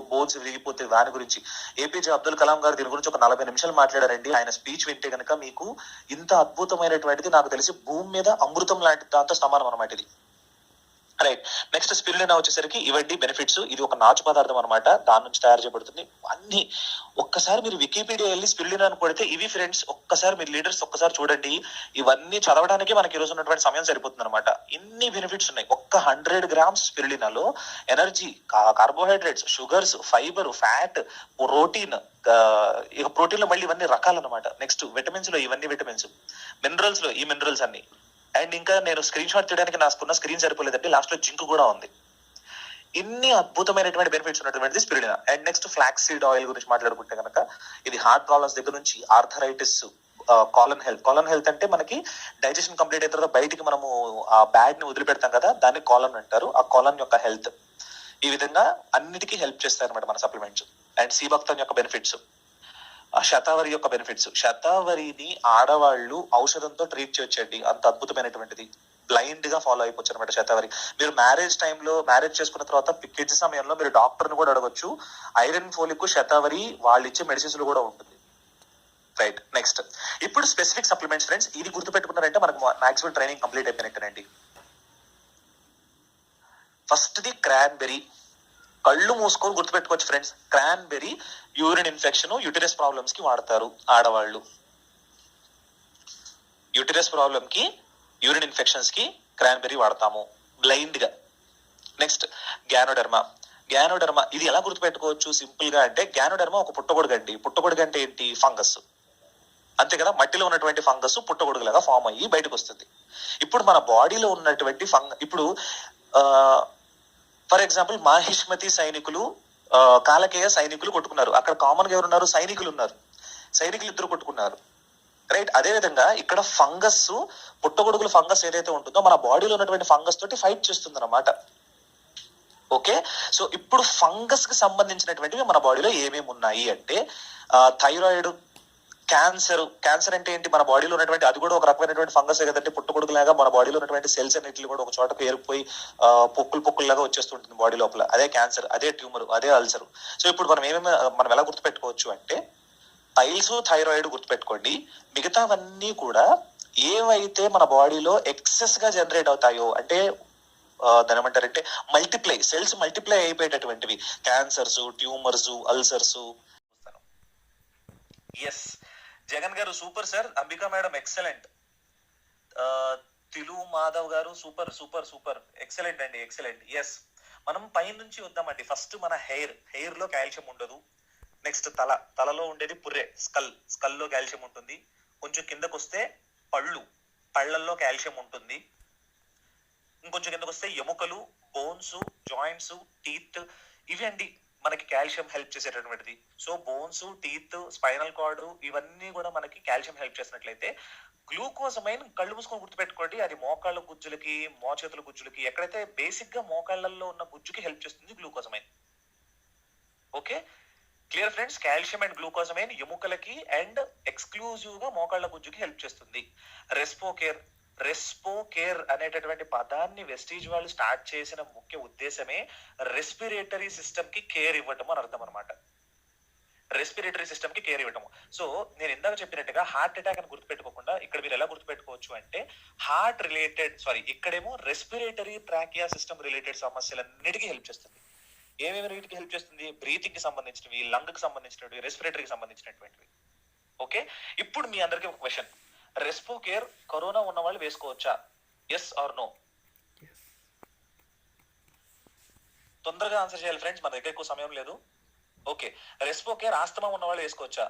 bones విరిగిపోతే దాని గురించి ఏపీజే అబ్దుల్ కలాం గారు దీని గురించి ఒక 40 నిమిషాలు మాట్లాడారండి. ఆయన స్పీచ్ వింటే కనుక మీకు ఇంత అద్భుతమైనటువంటిది నాకు తెలిసి భూమి మీద అమృతం లాంటి దాంతో సమానం అనమాట ఇది. రైట్. నెక్స్ట్ స్పిరులినా వచ్చేసరికి ఇవన్నీ బెనిఫిట్స్. ఇది ఒక నాచు పదార్థం అనమాట, దాని నుంచి తయారు చేయబడుతుంది. అన్ని ఒక్కసారి మీరు వికీపీడియా వెళ్ళి స్పిరులినా అని కొడితే ఇవి ఫ్రెండ్స్, ఒక్కసారి మీరు లీడర్స్ ఒక్కసారి చూడండి. ఇవన్నీ చదవడానికి మనకి ఈ రోజు ఉన్నటువంటి సమయం సరిపోతుంది అనమాట. ఇన్ని బెనిఫిట్స్ ఉన్నాయి. ఒక్క 100 grams స్పిరులినాలో energy, carbohydrates, sugars, fibre, fat, protein, ఇక ప్రోటీన్ లో మళ్ళీ ఇవన్నీ రకాలు అనమాట. నెక్స్ట్ విటమిన్స్ లో ఇవన్నీ విటమిన్స్, మినరల్స్ లో ఈ మినరల్స్ అన్ని. అండ్ ఇంకా నేను స్క్రీన్ షాట్ తీయడానికి నాకున్న స్క్రీన్ సరిపోలేదంటే లాస్ట్ లో జింక్ కూడా ఉంది. ఇన్ని అద్భుతమైనటువంటి బెనిఫిట్స్ ఉన్నటువంటిది spirulina. And next flax seed oil గురించి మాట్లాడుకుంటే కనుక ఇది హార్ట్ ప్రాబ్లమ్స్ దగ్గర నుంచి ఆర్థరైటిస్, కాలన్ హెల్త్ అంటే మనకి డైజెషన్ కంప్లీట్ అయిన తర్వాత బయటికి మనము ఆ బ్యాడ్ ని వదిలిపెడతాం కదా, దాన్ని కాలన్ అంటారు. ఆ కాలన్ యొక్క హెల్త్ ఈ విధంగా అన్నిటికీ హెల్ప్ చేస్తాయి అనమాట మన సప్లిమెంట్స్. అండ్ సీబక్తాన్ యొక్క బెనిఫిట్స్, శతావరి యొక్క బెనిఫిట్స్. శతావరిని ఆడవాళ్ళు ఔషధంతో ట్రీట్ చేయొచ్చండి, అంత అద్భుతమైనటువంటిది. బ్లైండ్ గా ఫాలో అయిపోవచ్చు అనమాట శతావరి. మీరు మ్యారేజ్ చేసుకున్న తర్వాత కిడ్స్ సమయంలో మీరు డాక్టర్ ని కూడా అడగొచ్చు. ఐరన్ ఫోలిక్ శతావరి వాళ్ళు ఇచ్చే మెడిసిన్స్ లో కూడా ఉంటుంది. రైట్, నెక్స్ట్ ఇప్పుడు స్పెసిఫిక్ సప్లిమెంట్స్ ఫ్రెండ్స్. ఇది గుర్తుపెట్టుకున్నారంటే మనకు మాక్సిమం ట్రైనింగ్ కంప్లీట్ అయిపోయినట్టేనండి. First the cranberry. కళ్ళు మూసుకొని గుర్తుపెట్టుకోవచ్చు friends. Cranberry urine infection, uterus problems కి వాడతారు ఆడవాళ్ళు. యూటిరస్ ప్రాబ్లమ్ కి, యూరిన్ ఇన్ఫెక్షన్స్ కి క్రాన్బెరీ వాడతాము బ్లైండ్ గా. Next ganoderma. ఇది ఎలా గుర్తుపెట్టుకోవచ్చు సింపుల్ గా అంటే, గ్యానోడర్మా ఒక పుట్టగొడుగు అండి. పుట్టగొడుగు అంటే ఏంటి? ఫంగస్. అంతే కదా, మట్టిలో ఉన్నటువంటి ఫంగస్ పుట్టగొడుగులాగా ఫామ్ అయ్యి బయటకు వస్తుంది. ఇప్పుడు మన బాడీలో ఉన్నటువంటి ఇప్పుడు ఫర్ ఎగ్జాంపుల్ మాహిష్మతి సైనికులు, కాలకేయ సైనికులు కొట్టుకున్నారు. అక్కడ కామన్ గా ఎవరున్నారు? సైనికులు ఉన్నారు. సైనికులు ఇద్దరు కొట్టుకున్నారు. రైట్, అదే విధంగా ఇక్కడ ఫంగస్, పుట్టగొడుగుల ఫంగస్ ఏదైతే ఉంటుందో మన బాడీలో ఉన్నటువంటి ఫంగస్ తోటి ఫైట్ చేస్తుంది అన్నమాట. ఓకే, సో ఇప్పుడు ఫంగస్ కి సంబంధించినటువంటివి మన బాడీలో ఏమేమి ఉన్నాయి అంటే, థైరాయిడ్, క్యాన్సర్ అంటే ఏంటి? మన బాడీలో ఉన్నటువంటి అది కూడా ఒక రకమైనటువంటి ఫంగస్ కదంటే. పుట్టగొడుగు లాగా మన బాడీలో ఉన్నటువంటి సెల్స్ అన్నింటిలో కూడా ఒక చోటకు ఏరిపోయి పొక్కులు లాగా వచ్చేస్తుంటుంది బాడీ లోపల. అదే క్యాన్సర్, అదే ట్యూమర్, అదే అల్సర్. సో ఇప్పుడు మనం ఎలా గుర్తుపెట్టుకోవచ్చు అంటే, పైల్స్, థైరాయిడ్ గుర్తుపెట్టుకోండి. మిగతావన్నీ కూడా ఏవైతే మన బాడీలో ఎక్సెస్ గా జనరేట్ అవుతాయో, అంటే దాని ఏమంటారంటే సెల్స్ మల్టిప్లై అయిపోయేటటువంటివి, cancers, tumours, ulcers. Yes, Jagan garu super sir. Ambika madam excellent. Tilu Madhav garu super super super, excellent అండి, ఎక్సలెంట్. ఎస్, మనం పైన నుంచి వద్దామండి. ఫస్ట్ మన హెయిర్ లో కాల్షియం ఉండదు. నెక్స్ట్ తలలో ఉండేది పుర్రె, స్కల్లో కాల్షియం ఉంటుంది. కొంచెం కిందకు వస్తే పళ్ళల్లో కాల్షియం ఉంటుంది. ఇంకొంచెం కిందకు వస్తే ఎముకలు, బోన్స్, జాయింట్స్, టీత్, ఇవి అండి మనకి కాల్షియం హెల్ప్ చేసేటటువంటిది. So bones, teeth, spinal cord, ఇవన్నీ కూడా మనకి కాల్షియం హెల్ప్ చేసినట్లయితే, గ్లూకోజమైన్ కళ్ళు మూసుకొని గుర్తుపెట్టుకోండి. అది మోకాళ్ళ గుజ్జులకి, మోచేతుల గుజ్జులకి, ఎక్కడైతే బేసిక్ గా మోకాళ్ళల్లో ఉన్న గుజ్జుకి హెల్ప్ చేస్తుంది glucosamine. Okay, clear friends? Calcium and glucosamine ఎముకలకి అండ్ ఎక్స్క్లూజివ్ గా మోకాళ్ళ గుజ్జుకి హెల్ప్ చేస్తుంది. రెస్పో కేర్ అనేటటువంటి పదాన్ని వెస్టీజ్ వాళ్ళు స్టార్ట్ చేసిన ముఖ్య ఉద్దేశమే రెస్పిరేటరీ సిస్టమ్ కి కేర్ ఇవ్వటం అని అర్థం అనమాట. రెస్పిరేటరీ సిస్టమ్ కి కేర్ ఇవ్వటం. సో నేను ఇందాక చెప్పినట్టుగా హార్ట్ అటాక్ అని గుర్తుపెట్టుకోకుండా ఇక్కడ మీరు ఎలా గుర్తుపెట్టుకోవచ్చు అంటే, ఇక్కడేమో రెస్పిరేటరీ ట్రాకియా సిస్టమ్ రిలేటెడ్ సమస్యలన్నిటికీ హెల్ప్ చేస్తుంది. ఏమేమి వీటికి హెల్ప్ చేస్తుంది? బ్రీతింగ్ కి సంబంధించినవి, లంగ్ కి సంబంధించినవి, రెస్పిరేటరీకి సంబంధించినటువంటివి. ఓకే, ఇప్పుడు మీ అందరికీ ఒక క్వశ్చన్. రెస్పో కేర్ కరోనా ఉన్న వాళ్ళు వేసుకోవచ్చా? Yes or no? తొందరగా ఆన్సర్ చేయాలి ఫ్రెండ్స్, మన దగ్గర ఎక్కువ సమయం లేదు. ఓకే, రెస్పో కేర్ ఆస్తమా ఉన్న వాళ్ళు వేసుకోవచ్చా?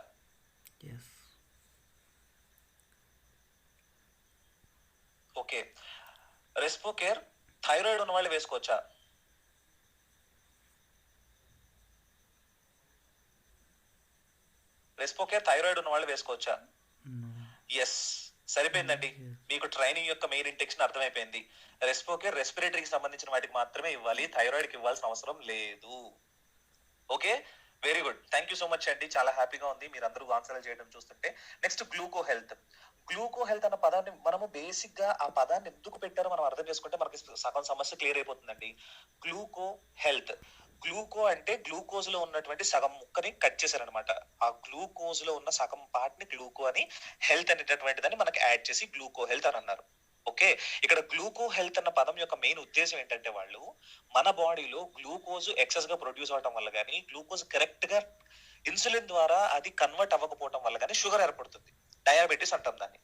ఓకే, రెస్పో కేర్ థైరాయిడ్ ఉన్న వాళ్ళు వేసుకోవచ్చా? రెస్పో కేర్ థైరాయిడ్ ఉన్న వాళ్ళు వేసుకోవచ్చా? ఎస్, సరిపోయిందండి. మీకు ట్రైనింగ్ యొక్క మెయిన్ ఇంటెక్షన్ అర్థమైపోయింది. రెస్పో కేర్ రెస్పిరేటరీకి సంబంధించిన వాటికి మాత్రమే ఇవ్వాలి, థైరాయిడ్ కి ఇవ్వాల్సిన అవసరం లేదు. Okay, very good, thank you so much అండి. చాలా హ్యాపీగా ఉంది మీరు అందరూ ఆన్సర్లు చేయడం చూస్తుంటే. నెక్స్ట్ గ్లూకో హెల్త్ అన్న పదాన్ని మనము బేసిక్ గా ఆ పదాన్ని ఎందుకు పెట్టారో మనం అర్థం చేసుకుంటే మనకి సగం సమస్య క్లియర్ అయిపోతుందండి. గ్లూకో అంటే గ్లూకోజ్ లో ఉన్నటువంటి సగం ముక్కని కట్ చేశారనమాట. ఆ గ్లూకోజ్ లో ఉన్న సగం పార్ట్ ని గ్లూకో అని, హెల్త్ అనేటటువంటిదని మనకి యాడ్ చేసి గ్లూకో హెల్త్ అని అన్నారు. ఓకే, ఇక్కడ గ్లూకో హెల్త్ అన్న పదం యొక్క మెయిన్ ఉద్దేశం ఏంటంటే, వాళ్ళు మన బాడీలో గ్లూకోజ్ ఎక్సెస్ గా ప్రొడ్యూస్ అవడం వల్ల కానీ, గ్లూకోజ్ కరెక్ట్ గా ఇన్సులిన్ ద్వారా అది కన్వర్ట్ అవ్వకపోవడం వల్ల కానీ షుగర్ ఏర్పడుతుంది. డయాబెటీస్ అంటాం దాన్ని.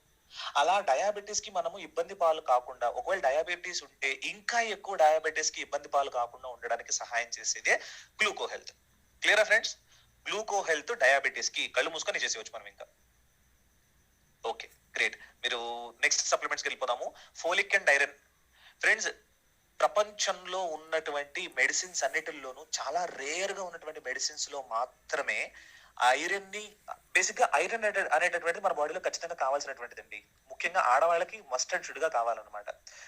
అలా డయాబెటీస్ కి మనము ఇబ్బంది పాలు కాకుండా, ఒకవేళ డయాబెటీస్ ఉంటే ఇంకా ఎక్కువ డయాబెటీస్ కి ఇబ్బంది పాలు కాకుండా ఉండడానికి సహాయం చేసేదే గ్లూకో హెల్త్. క్లియరా ఫ్రెండ్స్? గ్లూకో హెల్త్ డయాబెటీస్ కి కళ్ళు మూసుకొని చేసేవచ్చు మనం ఇంకా. Okay, great. మీరు నెక్స్ట్ సప్లిమెంట్స్ కి వెళ్ళిపోదాము. Folic and iron. ఫ్రెండ్స్, ప్రపంచంలో ఉన్నటువంటి మెడిసిన్స్ అన్నిటిల్లోనూ చాలా రేర్ గా ఉన్నటువంటి మెడిసిన్స్ లో మాత్రమే ఐరన్ ని, బేసిక్ గా ఐరన్ అనేటటువంటిది మన బాడీలో ఖచ్చితంగా కావాల్సినటువంటిది అండి. ముఖ్యంగా ఆడవాళ్ళకి మస్ట్ అండ్ షుడ్ గా కావాలన్నమాట.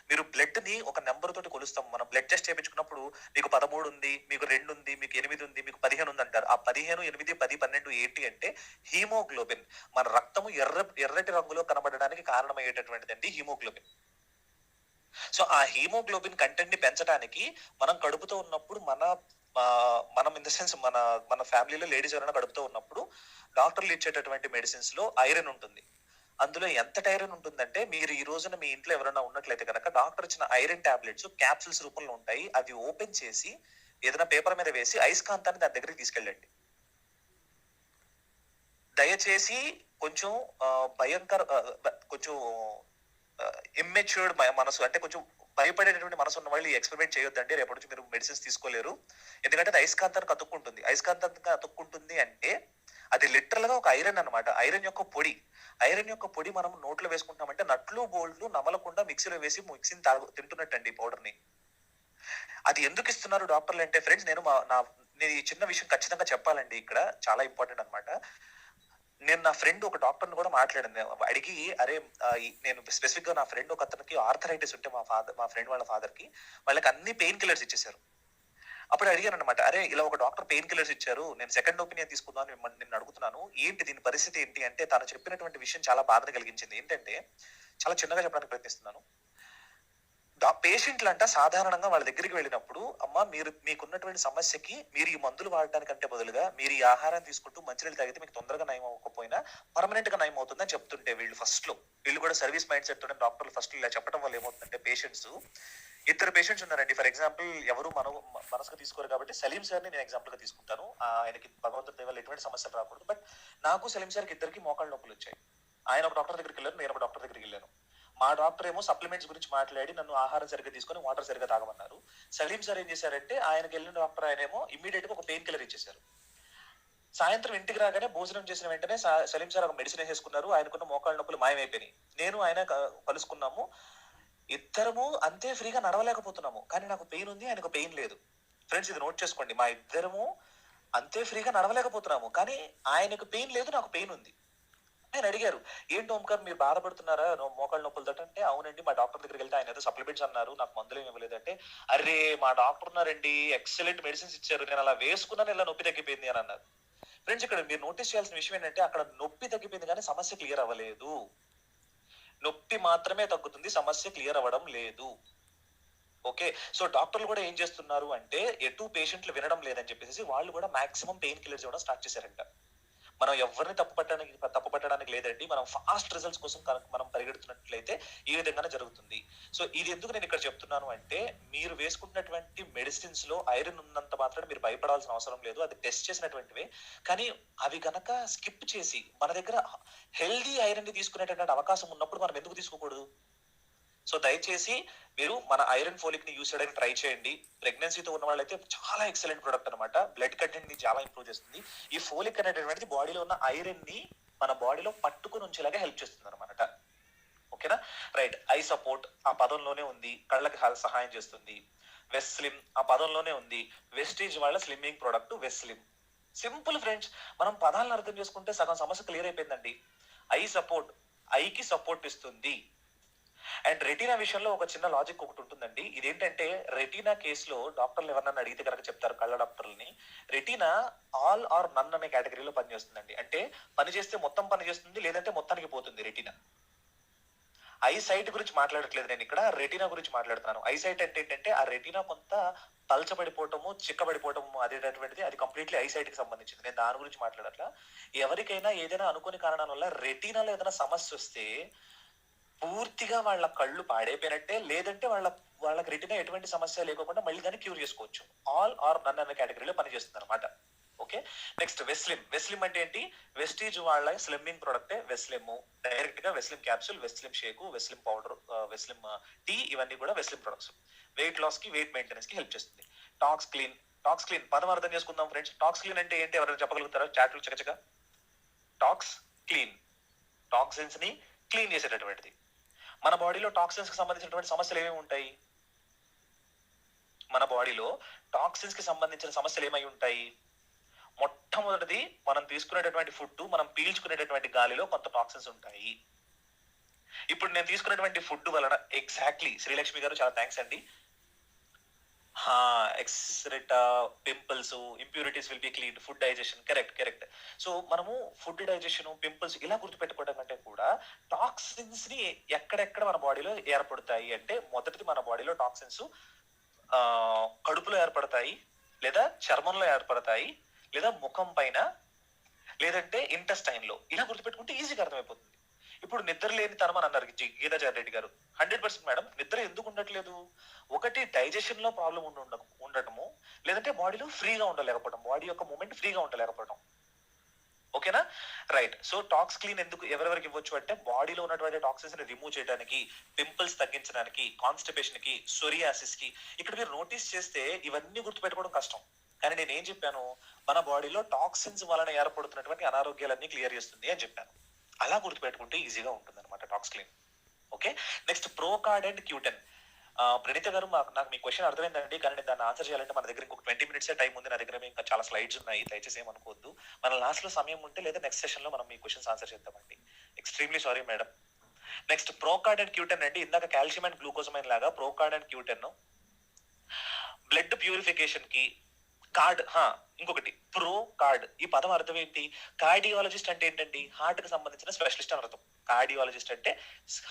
మీరు బ్లడ్ ని ఒక నెంబర్ తోటి కొలుస్తాం. మనం బ్లడ్ టెస్ట్ చేయించుకున్నప్పుడు మీకు 13 ఉంది, మీకు 2 ఉంది, మీకు 8 ఉంది, మీకు 15 ఉంది అంటారు. ఆ 15, 8, 10, 12 ఏంటి అంటే హీమోగ్లోబిన్. మన రక్తము ఎర్రటి రంగులో కనబడడానికి కారణమయ్యేటటువంటిది అండి హీమోగ్లోబిన్. సో ఆ హీమోగ్లోబిన్ కంటెంట్ ని పెంచడానికి మనం కడుపుతో ఉన్నప్పుడు మనం ఇన్ ద సెన్స్ మన ఫ్యామిలీలో లేడీస్ ఎవరైనా కడుపుతో ఉన్నప్పుడు డాక్టర్లు ఇచ్చేటటువంటి మెడిసిన్స్ లో ఐరన్ ఉంటుంది. అందులో ఎంత ఐరన్ ఉంటుందంటే, మీరు ఈ రోజున మీ ఇంట్లో ఎవరైనా ఉన్నట్లయితే కనుక డాక్టర్ ఇచ్చిన ఐరన్ టాబ్లెట్స్ క్యాప్సూల్స్ రూపంలో ఉంటాయి. అవి ఓపెన్ చేసి ఏదైనా పేపర్ మీద వేసి అయస్కాంతాన్ని దాని దగ్గరికి తీసుకెళ్ళండి. దయచేసి కొంచెం భయంకర కొంచెం ఇమ్మెచ్యూర్డ్ మనసు, అంటే కొంచెం భయపడేటటువంటి మనసు ఉన్న వాళ్ళు ఈ ఎక్స్పెరిమెంట్ చేయొద్దండి. రేపటి నుంచి మీరు మెడిసిన్స్ తీసుకోలేరు. ఎందుకంటే అది అయస్కాంతానికి అతుక్కుంటుంది. అయస్కాంతానికి అతుక్కుంటుంది అంటే అది లిటరల్ గా ఒక ఐరన్ అనమాట. ఐరన్ యొక్క పొడి మనం నోట్లో వేసుకుంటామంటే నట్లు బోల్డ్లు నమలకుండా మిక్సీలో వేసి మిక్సీని తింటున్నట్టండి పౌడర్ ని. అది ఎందుకు ఇస్తున్నారు డాక్టర్లు అంటే ఫ్రెండ్స్, నేను ఈ చిన్న విషయం ఖచ్చితంగా చెప్పాలండి, ఇక్కడ చాలా ఇంపార్టెంట్ అనమాట. నేను నా ఫ్రెండ్ ఒక డాక్టర్ని కూడా మాట్లాడింది, అడిగి అరే నేను స్పెసిఫిక్ గా నా ఫ్రెండ్ ఒక అతనికి ఆర్థరైటిస్ ఉంటే మా ఫ్రెండ్ వాళ్ళ ఫాదర్ కి వాళ్ళకి అన్ని పెయిన్ కిల్లర్స్ ఇచ్చేసారు. అప్పుడు అడిగాను అనమాట, అరే ఇలా ఒక డాక్టర్ పెయిన్ కిల్లర్స్ ఇచ్చారు, నేను సెకండ్ ఒపీనియన్ తీసుకుందాం నిన్ను అడుగుతున్నాను, ఏంటి దీని పరిస్థితి ఏంటి అంటే తను చెప్పినటువంటి విషయం చాలా బాధ కలిగించింది. ఏంటంటే, చాలా చిన్నగా చెప్పడానికి ప్రయత్నిస్తున్నాను. పేషెంట్లు అంట సాధారణంగా వాళ్ళ దగ్గరికి వెళ్ళినప్పుడు, అమ్మ మీకున్నటువంటి సమస్యకి మీరు ఈ మందులు వాడడానికంటే బదులుగా మీరు ఈ ఆహారం తీసుకుంటూ మంచినీళ్ళు తాగితే మీకు తొందరగా నయం అవ్వకపోయినా పర్మనెంట్ గా నయం అవుతుందని చెప్తుంటే వీళ్ళు కూడా సర్వీస్ మైండ్ సెట్ తోనే డాక్టర్లు ఫస్ట్ ఇలా చెప్పడం వల్ల ఏమవుతుందంటే, ఇద్దరు పేషెంట్స్ ఉన్నారండి. ఫర్ ఎగ్జాంపుల్ ఎవరు మనసుకు తీసుకోరు కాబట్టి సలీం సార్ ని నేను ఎగ్జాంపుల్ గా తీసుకుంటాను. ఆయనకి భగవంతుడి దయ వల్ల ఎటువంటి సమస్యలు రాకూడదు. బట్ నాకు సలీం సార్కి ఇద్దరికి మోకాళ్ళ నొప్పులు వచ్చాయి. ఆయన ఒక డాక్టర్ దగ్గరికి వెళ్ళారు, నేను ఒక డాక్టర్ దగ్గరికి వెళ్ళాను. మా డాక్టర్ ఏమో సప్లిమెంట్స్ గురించి మాట్లాడి నన్ను ఆహారం సరిగ్గా తీసుకొని వాటర్ సరిగ్గా తాగమన్నారు. సలీం సార్ ఏం చేశారంటే, ఆయనకి వెళ్ళిన డాక్టర్ ఆయనేమో ఇమ్మీడియట్ గా ఒక పెయిన్ కిల్లర్ ఇచ్చేశారు. సాయంత్రం ఇంటికి రాగానే భోజనం చేసిన వెంటనే సలీం సార్ ఒక మెడిసిన్ వేసేసుకున్నారు. ఆయనకున్న మోకాళ్ళ నొప్పులు మాయమైపోయినాయి. నేను ఆయన కలుసుకున్నాము. ఇద్దరము అంతే ఫ్రీగా నడవలేకపోతున్నాము, కానీ నాకు పెయిన్ ఉంది, ఆయనకు పెయిన్ లేదు. ఫ్రెండ్స్, ఇది నోట్ చేసుకోండి, మా ఇద్దరము అంతే ఫ్రీగా నడవలేకపోతున్నాము, కానీ ఆయనకు పెయిన్ లేదు, నాకు పెయిన్ ఉంది. ఆయన అడిగారు, ఏంటి ఓంకార్ మీరు బాధపడుతున్నారా మోకాళ్ళ నొప్పులతో అంటే, అవునండి మా డాక్టర్ దగ్గరికి వెళ్తే ఆయన ఏదో సప్లిమెంట్స్ అన్నారు, నాకు మందులు ఏమి ఇవ్వలేదంటే, అరే మా డాక్టర్ ఉన్నారండి, ఎక్సలెంట్ మెడిసిన్స్ ఇచ్చారు, నేను అలా వేసుకున్నాను, ఇలా నొప్పి తగ్గిపోయింది అని అన్నారు. ఫ్రెండ్స్, ఇక్కడ మీరు నోటీస్ చేయాల్సిన విషయం ఏంటంటే, అక్కడ నొప్పి తగ్గిపోయింది కానీ సమస్య క్లియర్ అవ్వలేదు. నొప్పి మాత్రమే తగ్గుతుంది, సమస్య క్లియర్ అవ్వడం లేదు. ఓకే, సో డాక్టర్లు కూడా ఏం చేస్తున్నారు అంటే, ఎటు పేషెంట్లు వినడం లేదని చెప్పేసి వాళ్ళు కూడా మాక్సిమం పెయిన్ కిల్లర్స్ ఇవ్వడం స్టార్ట్ చేశారంట. మనం ఎవరిని తప్పు పట్టడానికి లేదండి, మనం ఫాస్ట్ రిజల్ట్స్ కోసం మనం పరిగెడుతున్నట్లయితే ఈ విధంగానే జరుగుతుంది. సో ఇది ఎందుకు నేను ఇక్కడ చెప్తున్నాను అంటే, మీరు వేసుకుంటున్నటువంటి మెడిసిన్స్ లో ఐరన్ ఉన్నంత మాత్రం మీరు భయపడాల్సిన అవసరం లేదు. అది టెస్ట్ చేసినటువంటివే, కానీ అవి కనుక స్కిప్ చేసి మన దగ్గర హెల్దీ ఐరన్ ని తీసుకునేటటువంటి అవకాశం ఉన్నప్పుడు మనం ఎందుకు తీసుకోకూడదు? సో దయచేసి మీరు మన ఐరన్ ఫోలిక్ ని యూస్ చేయడానికి ట్రై చేయండి. ప్రెగ్నెన్సీతో ఉన్న వాళ్ళైతే చాలా ఎక్సలెంట్ ప్రొడక్ట్ అనమాట. బ్లడ్ కంటెంట్ ని చాలా ఇంప్రూవ్ చేస్తుంది. ఈ ఫోలిక్ అనేటటువంటిది బాడీలో ఉన్న ఐరన్ ని మన బాడీలో పట్టుకుని ఉంచేలాగా హెల్ప్ చేస్తుంది అనమాట. ఓకేనా, రైట్. ఐ సపోర్ట్ ఆ పదంలోనే ఉంది, కళ్ళకి సహాయం చేస్తుంది. వెస్లిమ్ ఆ పదంలోనే ఉంది, వెస్టీజ్ వాళ్ళ స్లిమ్మింగ్ ప్రొడక్ట్ వెస్లిమ్. సింపుల్ ఫ్రెండ్స్, మనం పదాలను అర్థం చేసుకుంటే సగం సమస్య క్లియర్ అయిపోయిందండి. ఐ సపోర్ట్ ఐకి సపోర్ట్ ఇస్తుంది. అండ్ రెటీనా విషయంలో ఒక చిన్న లాజిక్ ఒకటి ఉంటుందండి. ఇదేంటంటే, రెటీనా కేసులో డాక్టర్లు ఎవరన్నా అడిగితే కనుక చెప్తారు, కళ్ళ డాక్టర్లని, రెటీనా ఆల్ ఆర్ నన్ అనే కేటగిరీలో పనిచేస్తుందండి. అంటే పని చేస్తే మొత్తం పని చేస్తుంది, లేదంటే మొత్తానికి పోతుంది రెటీనా. ఐ సైట్ గురించి మాట్లాడట్లేదు నేను ఇక్కడ, రెటీనా గురించి మాట్లాడుతున్నాను. ఐ సైట్ అంటే ఏంటంటే, ఆ రెటీనా కొంత పలచబడిపోవటము, చిక్కబడిపోవటము అదేటటువంటిది, అది కంప్లీట్లీ ఐ సైట్ కి సంబంధించింది. నేను దాని గురించి మాట్లాడట్లా. ఎవరికైనా ఏదైనా అనుకోని కారణాల వల్ల రెటీనాలో ఏదైనా సమస్య వస్తే పూర్తిగా వాళ్ళ కళ్ళు పాడైపోయినట్టే, లేదంటే వాళ్ళకి రెటీనా ఎటువంటి సమస్య లేకుండా మళ్ళీ దాన్ని క్యూర్ చేసుకోవచ్చు. ఆల్ ఆర్ నన్ అనే కేటగిరీలో పనిచేస్తుంది అనమాట. ఓకే, నెక్స్ట్ వెస్లిమ్ అంటే ఏంటి? వెస్టీజ్ వాళ్ళ స్లిమ్మింగ్ ప్రొడక్టే వెస్లిమ్. డైరెక్ట్ గా వెస్లిమ్ క్యాప్సూల్, వెస్లిమ్ షేక్, వెస్లిమ్ పౌడర్, వెస్లిమ్ టీ, ఇవన్నీ కూడా వెస్లిమ్ ప్రొడక్ట్స్. వెయిట్ లాస్ కి, వెయిట్ మెయింటెనెన్స్ కి హెల్ప్ చేస్తుంది. టాక్స్ క్లీన్ పదం అర్థం చేసుకుందాం ఫ్రెండ్స్. టాక్స్ క్లీన్ అంటే ఏంటి, ఎవరైనా చెప్పగలుగుతారా చాట్లు చకచక? టాక్స్ క్లీన్, టాక్సిన్స్ ని క్లీన్ చేసేటటువంటిది. మన బాడీలో టాక్సిన్స్ కి సంబంధించినటువంటి సమస్యలు ఏమేమి ఉంటాయి? మన బాడీలో టాక్సిన్స్ కి సంబంధించిన సమస్యలు ఏమై ఉంటాయి? మొట్టమొదటిది, మనం తీసుకునేటటువంటి ఫుడ్, మనం పీల్చుకునేటటువంటి గాలిలో కొంత టాక్సిన్స్ ఉంటాయి. ఇప్పుడు నేను తీసుకునేటువంటి ఫుడ్ వలన, ఎగ్జాక్ట్లీ శ్రీలక్ష్మి గారు చాలా థ్యాంక్స్ అండి. Excreta, pimples, impurities will be clean, food digestion. Correct. So మనము ఫుడ్ డైజెషన్, పింపుల్స్ ఇలా గుర్తుపెట్టుకోవడం కంటే కూడా టాక్సిన్స్ ని ఎక్కడెక్కడ మన బాడీలో ఏర్పడతాయి అంటే, మొదటిది మన బాడీలో టాక్సిన్స్ కడుపులో ఏర్పడతాయి, లేదా చర్మంలో ఏర్పడతాయి, లేదా ముఖం పైన, లేదంటే ఇంటెస్టైన్ లో. ఇలా గుర్తుపెట్టుకుంటే ఈజీగా అర్థమైపోతుంది. ఇప్పుడు నిద్ర లేని తనం అని అన్నారు గీతాచార్య రెడ్డి గారు. 100% మేడం. నిద్ర ఎందుకు ఉండట్లేదు? ఒకటి డైజెషన్ లో ప్రాబ్లం ఉండటము, లేదంటే బాడీలో ఫ్రీగా ఉండలేకపోవడం, బాడీ యొక్క మూమెంట్ ఫ్రీగా ఉండలేకపోవడం. ఓకేనా? రైట్. సో టాక్స్ క్లీన్ ఎందుకు ఎవరెవరికి ఇవ్వచ్చు అంటే, బాడీలో ఉన్నటువంటి టాక్సిన్స్ ని రిమూవ్ చేయడానికి, పింపుల్స్ తగ్గించడానికి, కాన్స్టిపేషన్ కి, సోరియాసిస్ కి. ఇక్కడ మీరు నోటీస్ చేస్తే ఇవన్నీ గుర్తుపెట్టుకోవడం కష్టం. కానీ నేను ఏం చెప్పాను, మన బాడీలో టాక్సిన్స్ వలన ఏర్పడుతున్నటువంటి అనారోగ్యాలన్నీ క్లియర్ చేస్తుంది అని చెప్పాను. అలా గుర్తుపెట్టుకుంటే ఈజీగా ఉంటుంది అనమాట tox clean. Okay. Next Procard and Q ten. Praneetha garu, నాకు మీ క్వశ్చన్ అర్థమైందండి, కానీ నేను దాన్ని ఆన్సర్ చేయాలంటే మన దగ్గర ఇంకొక 20 minutes టైం ఉంది. నా దగ్గర ఇంకా చాలా స్లైడ్స్ ఉన్నాయి, దయచేసి ఏమనుకోవద్దు. మన లాస్ట్ లో సమయం ఉంటే లేదా నెక్స్ట్ సెషన్ లో మనం మీ క్వశ్చన్స్ ఆన్సర్ చేద్దామండి. Extremely sorry madam. Next Procard and Q ten అండి. ఇందాక కాల్షియం అండ్ గ్లూకోజమైన్ లాగా Procard and Q ten blood purification కి. కార్డ్, ఇంకొకటి ప్రో కార్డ్. ఈ పదం అర్థం ఏంటి? కార్డియాలజిస్ట్ అంటే ఏంటండి? హార్ట్ కి సంబంధించిన స్పెషలిస్ట్ అని అర్థం. కార్డియాలజిస్ట్ అంటే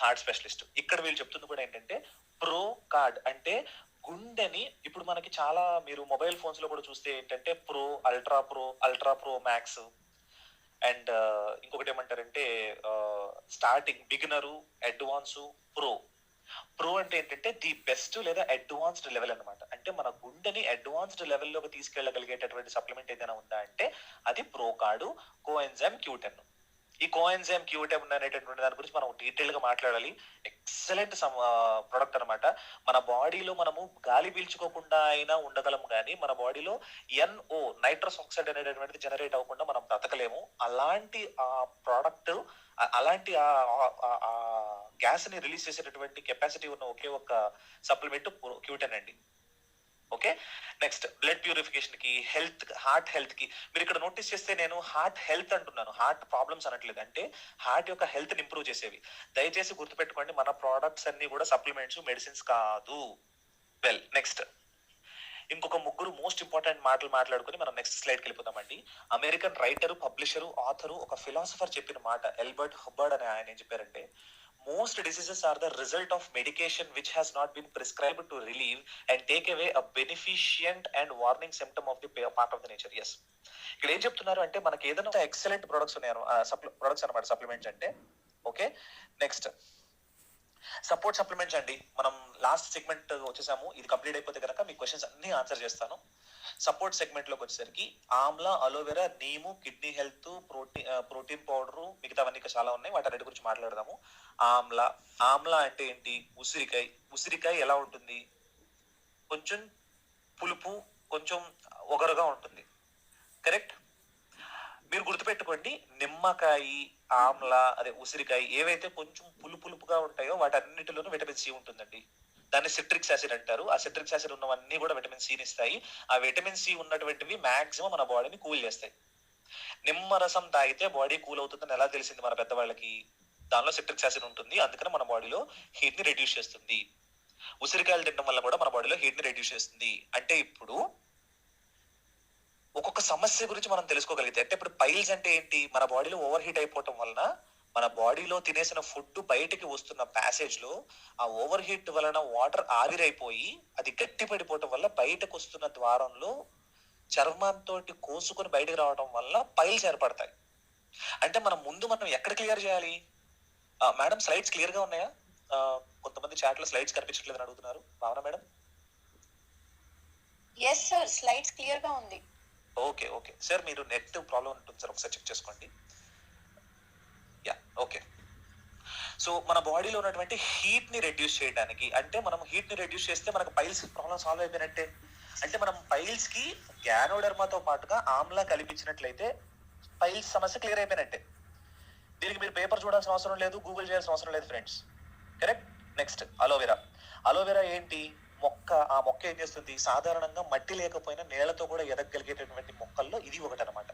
హార్ట్ స్పెషలిస్ట్. ఇక్కడ వీళ్ళు చెప్తుంది కూడా ఏంటంటే, ప్రో కార్డ్ అంటే గుండెని. ఇప్పుడు మనకి చాలా, మీరు మొబైల్ ఫోన్స్ లో కూడా చూస్తే ఏంటంటే pro, ultra pro max, and ఇంకొకటి ఏమంటారంటే స్టార్టింగ్, బిగినరు, అడ్వాన్సు, ప్రో అంటే ఏంటంటే ది బెస్ట్ లేదా అడ్వాన్స్డ్ లెవెల్ అనమాట. అంటే మన గుండెని అడ్వాన్స్డ్ లెవెల్లోకి తీసుకెళ్లగలిగేటటువంటి సప్లిమెంట్ ఏదైనా ఉందా అంటే అది ప్రోకార్డు, కోఎన్జైమ్ క్యూటెన్. ఈ కోఎన్జైమ్ క్యూటెన్ అనేటటువంటి దాని గురించి మనం డీటెయిల్ గా మాట్లాడాలి. ఎక్సలెంట్ ప్రొడక్ట్ అనమాట. మన బాడీలో మనము గాలి పీల్చుకోకుండా అయినా ఉండగలము, కానీ మన బాడీలో NO, నైట్రస్ ఆక్సైడ్ అనేటటువంటిది జనరేట్ అవ్వకుండా మనం బ్రతకలేము. అలాంటి ఆ ప్రోడక్ట్, అలాంటి ఆ గ్యాస్ ని రిలీజ్ చేసేటటువంటి కెపాసిటీ ఉన్న ఒకే ఒక సప్లిమెంట్ క్యూటెన్ అండి. ఓకే. నెక్స్ట్ బ్లడ్ ప్యూరిఫికేషన్ కి, హెల్త్, హార్ట్ హెల్త్ కి. మీరు ఇక్కడ నోటీస్ చేస్తే నేను హార్ట్ హెల్త్ అంటున్నాను, హార్ట్ ప్రాబ్లమ్స్ అనట్లేదు. అంటే హార్ట్ యొక్క హెల్త్ ని ఇంప్రూవ్ చేసేవి. దయచేసి గుర్తుపెట్టుకోండి, మన ప్రోడక్ట్స్ అన్ని కూడా సప్లిమెంట్స్, మెడిసిన్స్ కాదు. వెల్, నెక్స్ట్ ఇంకొక ముగ్గురు మోస్ట్ ఇంపార్టెంట్ మాటలు మాట్లాడుకుని మనం నెక్స్ట్ స్లైడ్కి వెళ్ళిపోతామండి. అమెరికన్ రైటరు, పబ్లిషరు, ఆథరు, ఒక ఫిలాసఫర్ చెప్పిన మాట, ఎల్బర్ట్ హుబ్బర్డ్ అనే ఆయన ఏం చెప్పారంటే, most diseases are the result of medication which has not been prescribed to relieve and take away a beneficent and warning symptom of the part of the nature. Yes. ఇక్కడ ఏం చెప్తున్నారు అంటే, మనకి ఏదైనా ఎక్సలెంట్ ప్రొడక్ట్స్ ఉన్నాయి, products అనమాట supplements అంటే. Okay. Next support supplements అండి. మనం లాస్ట్ సెగ్మెంట్ వచ్చేసాము. ఇది కంప్లీట్ అయిపోతే కనుక మీ క్వశ్చన్స్ అన్ని ఆన్సర్ చేస్తాను. సపోర్ట్ సెగ్మెంట్ లోకి వచ్చేసరికి amla, aloe vera, neem, kidney health, protein powder, మిగతావన్నీ చాలా ఉన్నాయి. వాటి అన్నిటి గురించి మాట్లాడదాము. ఆమ్లా అంటే ఏంటి? ఉసిరికాయ ఎలా ఉంటుంది? కొంచెం పులుపు, కొంచెం ఒగరుగా ఉంటుంది. కరెక్ట్. మీరు గుర్తుపెట్టుకోండి, నిమ్మకాయ, ఆమ్లా, అదే ఉసిరికాయ ఏవైతే కొంచెం పులుపుగా ఉంటాయో వాటన్నిటిలోనూ విటమిన్ సి ఉంటుందండి. దాన్ని సిట్రిక్ యాసిడ్ అంటారు. ఆ సిట్రిక్ యాసిడ్ ఉన్నవన్నీ కూడా విటమిన్ సిని ఇస్తాయి. ఆ విటమిన్ సి ఉన్నటువంటివి మాక్సిమం మన బాడీని కూల్ చేస్తాయి. నిమ్మరసం తాగితే బాడీ కూల్ అవుతుందని ఎలా తెలిసింది మన పెద్దవాళ్ళకి? దానిలో సిట్రిక్ యాసిడ్ ఉంటుంది, అందుకని మన బాడీలో హీట్ ని రెడ్యూస్ చేస్తుంది. ఉసిరికాయలు తినడం వల్ల కూడా మన బాడీలో హీట్ ని రెడ్యూస్ చేస్తుంది. అంటే ఇప్పుడు ఒక్కొక్క సమస్య గురించి మనం తెలుసుకోగలిగితే, అంటే ఇప్పుడు పైల్స్ అంటే ఏంటి? మన బాడీలో ఓవర్ హీట్ అయిపోవటం వలన మన బాడీలో తినేసిన ఫుడ్ బయటకి వస్తున్న ప్యాసేజ్ లో ఆ ఓవర్ హీట్ వలన వాటర్ ఆవిరైపోయి అది గట్టి పడిపోవటం వల్ల బయటకు వస్తున్న ద్వారంలో చర్మంతో కోసుకొని బయటకు రావడం వల్ల పైల్స్ ఏర్పడతాయి. అంటే మనం ఎక్కడ క్లియర్ చేయాలి? మేడం స్లైడ్స్ క్లియర్ గా ఉన్నాయా? కొంతమంది చాట్ లో స్లైడ్స్ కనిపించట్లేదని అడుగుతున్నారు. Bhavana madam? Yes sir, slides clear గా ఉంది. ఓకే సార్, మీరు నెట్ ప్రాబ్లం ఉంటుంది సార్, ఒకసారి చెక్ చేసుకోండి. Yeah, okay. సో మన బాడీలో ఉన్నటువంటి హీట్ ని రెడ్యూస్ చేయడానికి, అంటే మనం హీట్ ని రెడ్యూస్ చేస్తే మనకు పైల్స్ ప్రాబ్లం సాల్వ్ అయిపోయినట్టే. అంటే మనం పైల్స్ కి గ్యానోడర్మాతో పాటుగా ఆమ్లా కల్పించినట్లయితే పైల్స్ సమస్య క్లియర్ అయిపోయినట్టే. దీనికి మీరు పేపర్ చూడాల్సిన అవసరం లేదు, గూగుల్ చేయాల్సిన అవసరం లేదు ఫ్రెండ్స్. కరెక్ట్. నెక్స్ట్ అలోవెరా ఏంటి? ఆ మొక్క ఏం చేస్తుంది? సాధారణంగా మట్టి లేకపోయినా నేలతో కూడా ఎదగలిగేటటువంటి మొక్కల్లో ఇది ఒకటి అనమాట.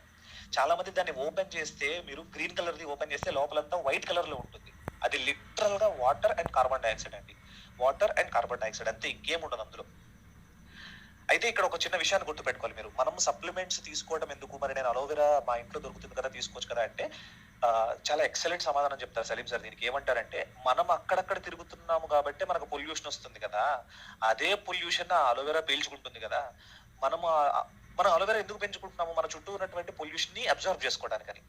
చాలా మంది దాన్ని ఓపెన్ చేస్తే, మీరు గ్రీన్ కలర్ ది ఓపెన్ చేస్తే లోపలంతా వైట్ కలర్ లో ఉంటుంది. అది లిటరల్ గా వాటర్ అండ్ కార్బన్ డైఆక్సైడ్ అండి. వాటర్ అండ్ కార్బన్ డైఆక్సైడ్ అంతే, ఇంకేం ఉండదు అందులో. అయితే ఇక్కడ ఒక చిన్న విషయాన్ని గుర్తుపెట్టుకోవాలి మీరు. మనం సప్లిమెంట్స్ తీసుకోవడం ఎందుకు, మరి నేను అలోవెరా మా ఇంట్లో దొరుకుతుంది కదా తీసుకోవచ్చు కదా అంటే చాలా ఎక్సలెంట్ సమాధానం చెప్తారు సలీం సార్. దీనికి ఏమంటారంటే, మనం అక్కడక్కడ తిరుగుతున్నాము కాబట్టి మనకు పొల్యూషన్ వస్తుంది కదా, అదే పొల్యూషన్ అలోవెరా పీల్చుకుంటుంది కదా. మనం అలోవెరా ఎందుకు పెంచుకుంటున్నాము? మన చుట్టూ ఉన్నటువంటి పొల్యూషన్ ని అబ్జర్వ్ చేసుకోవడానికని.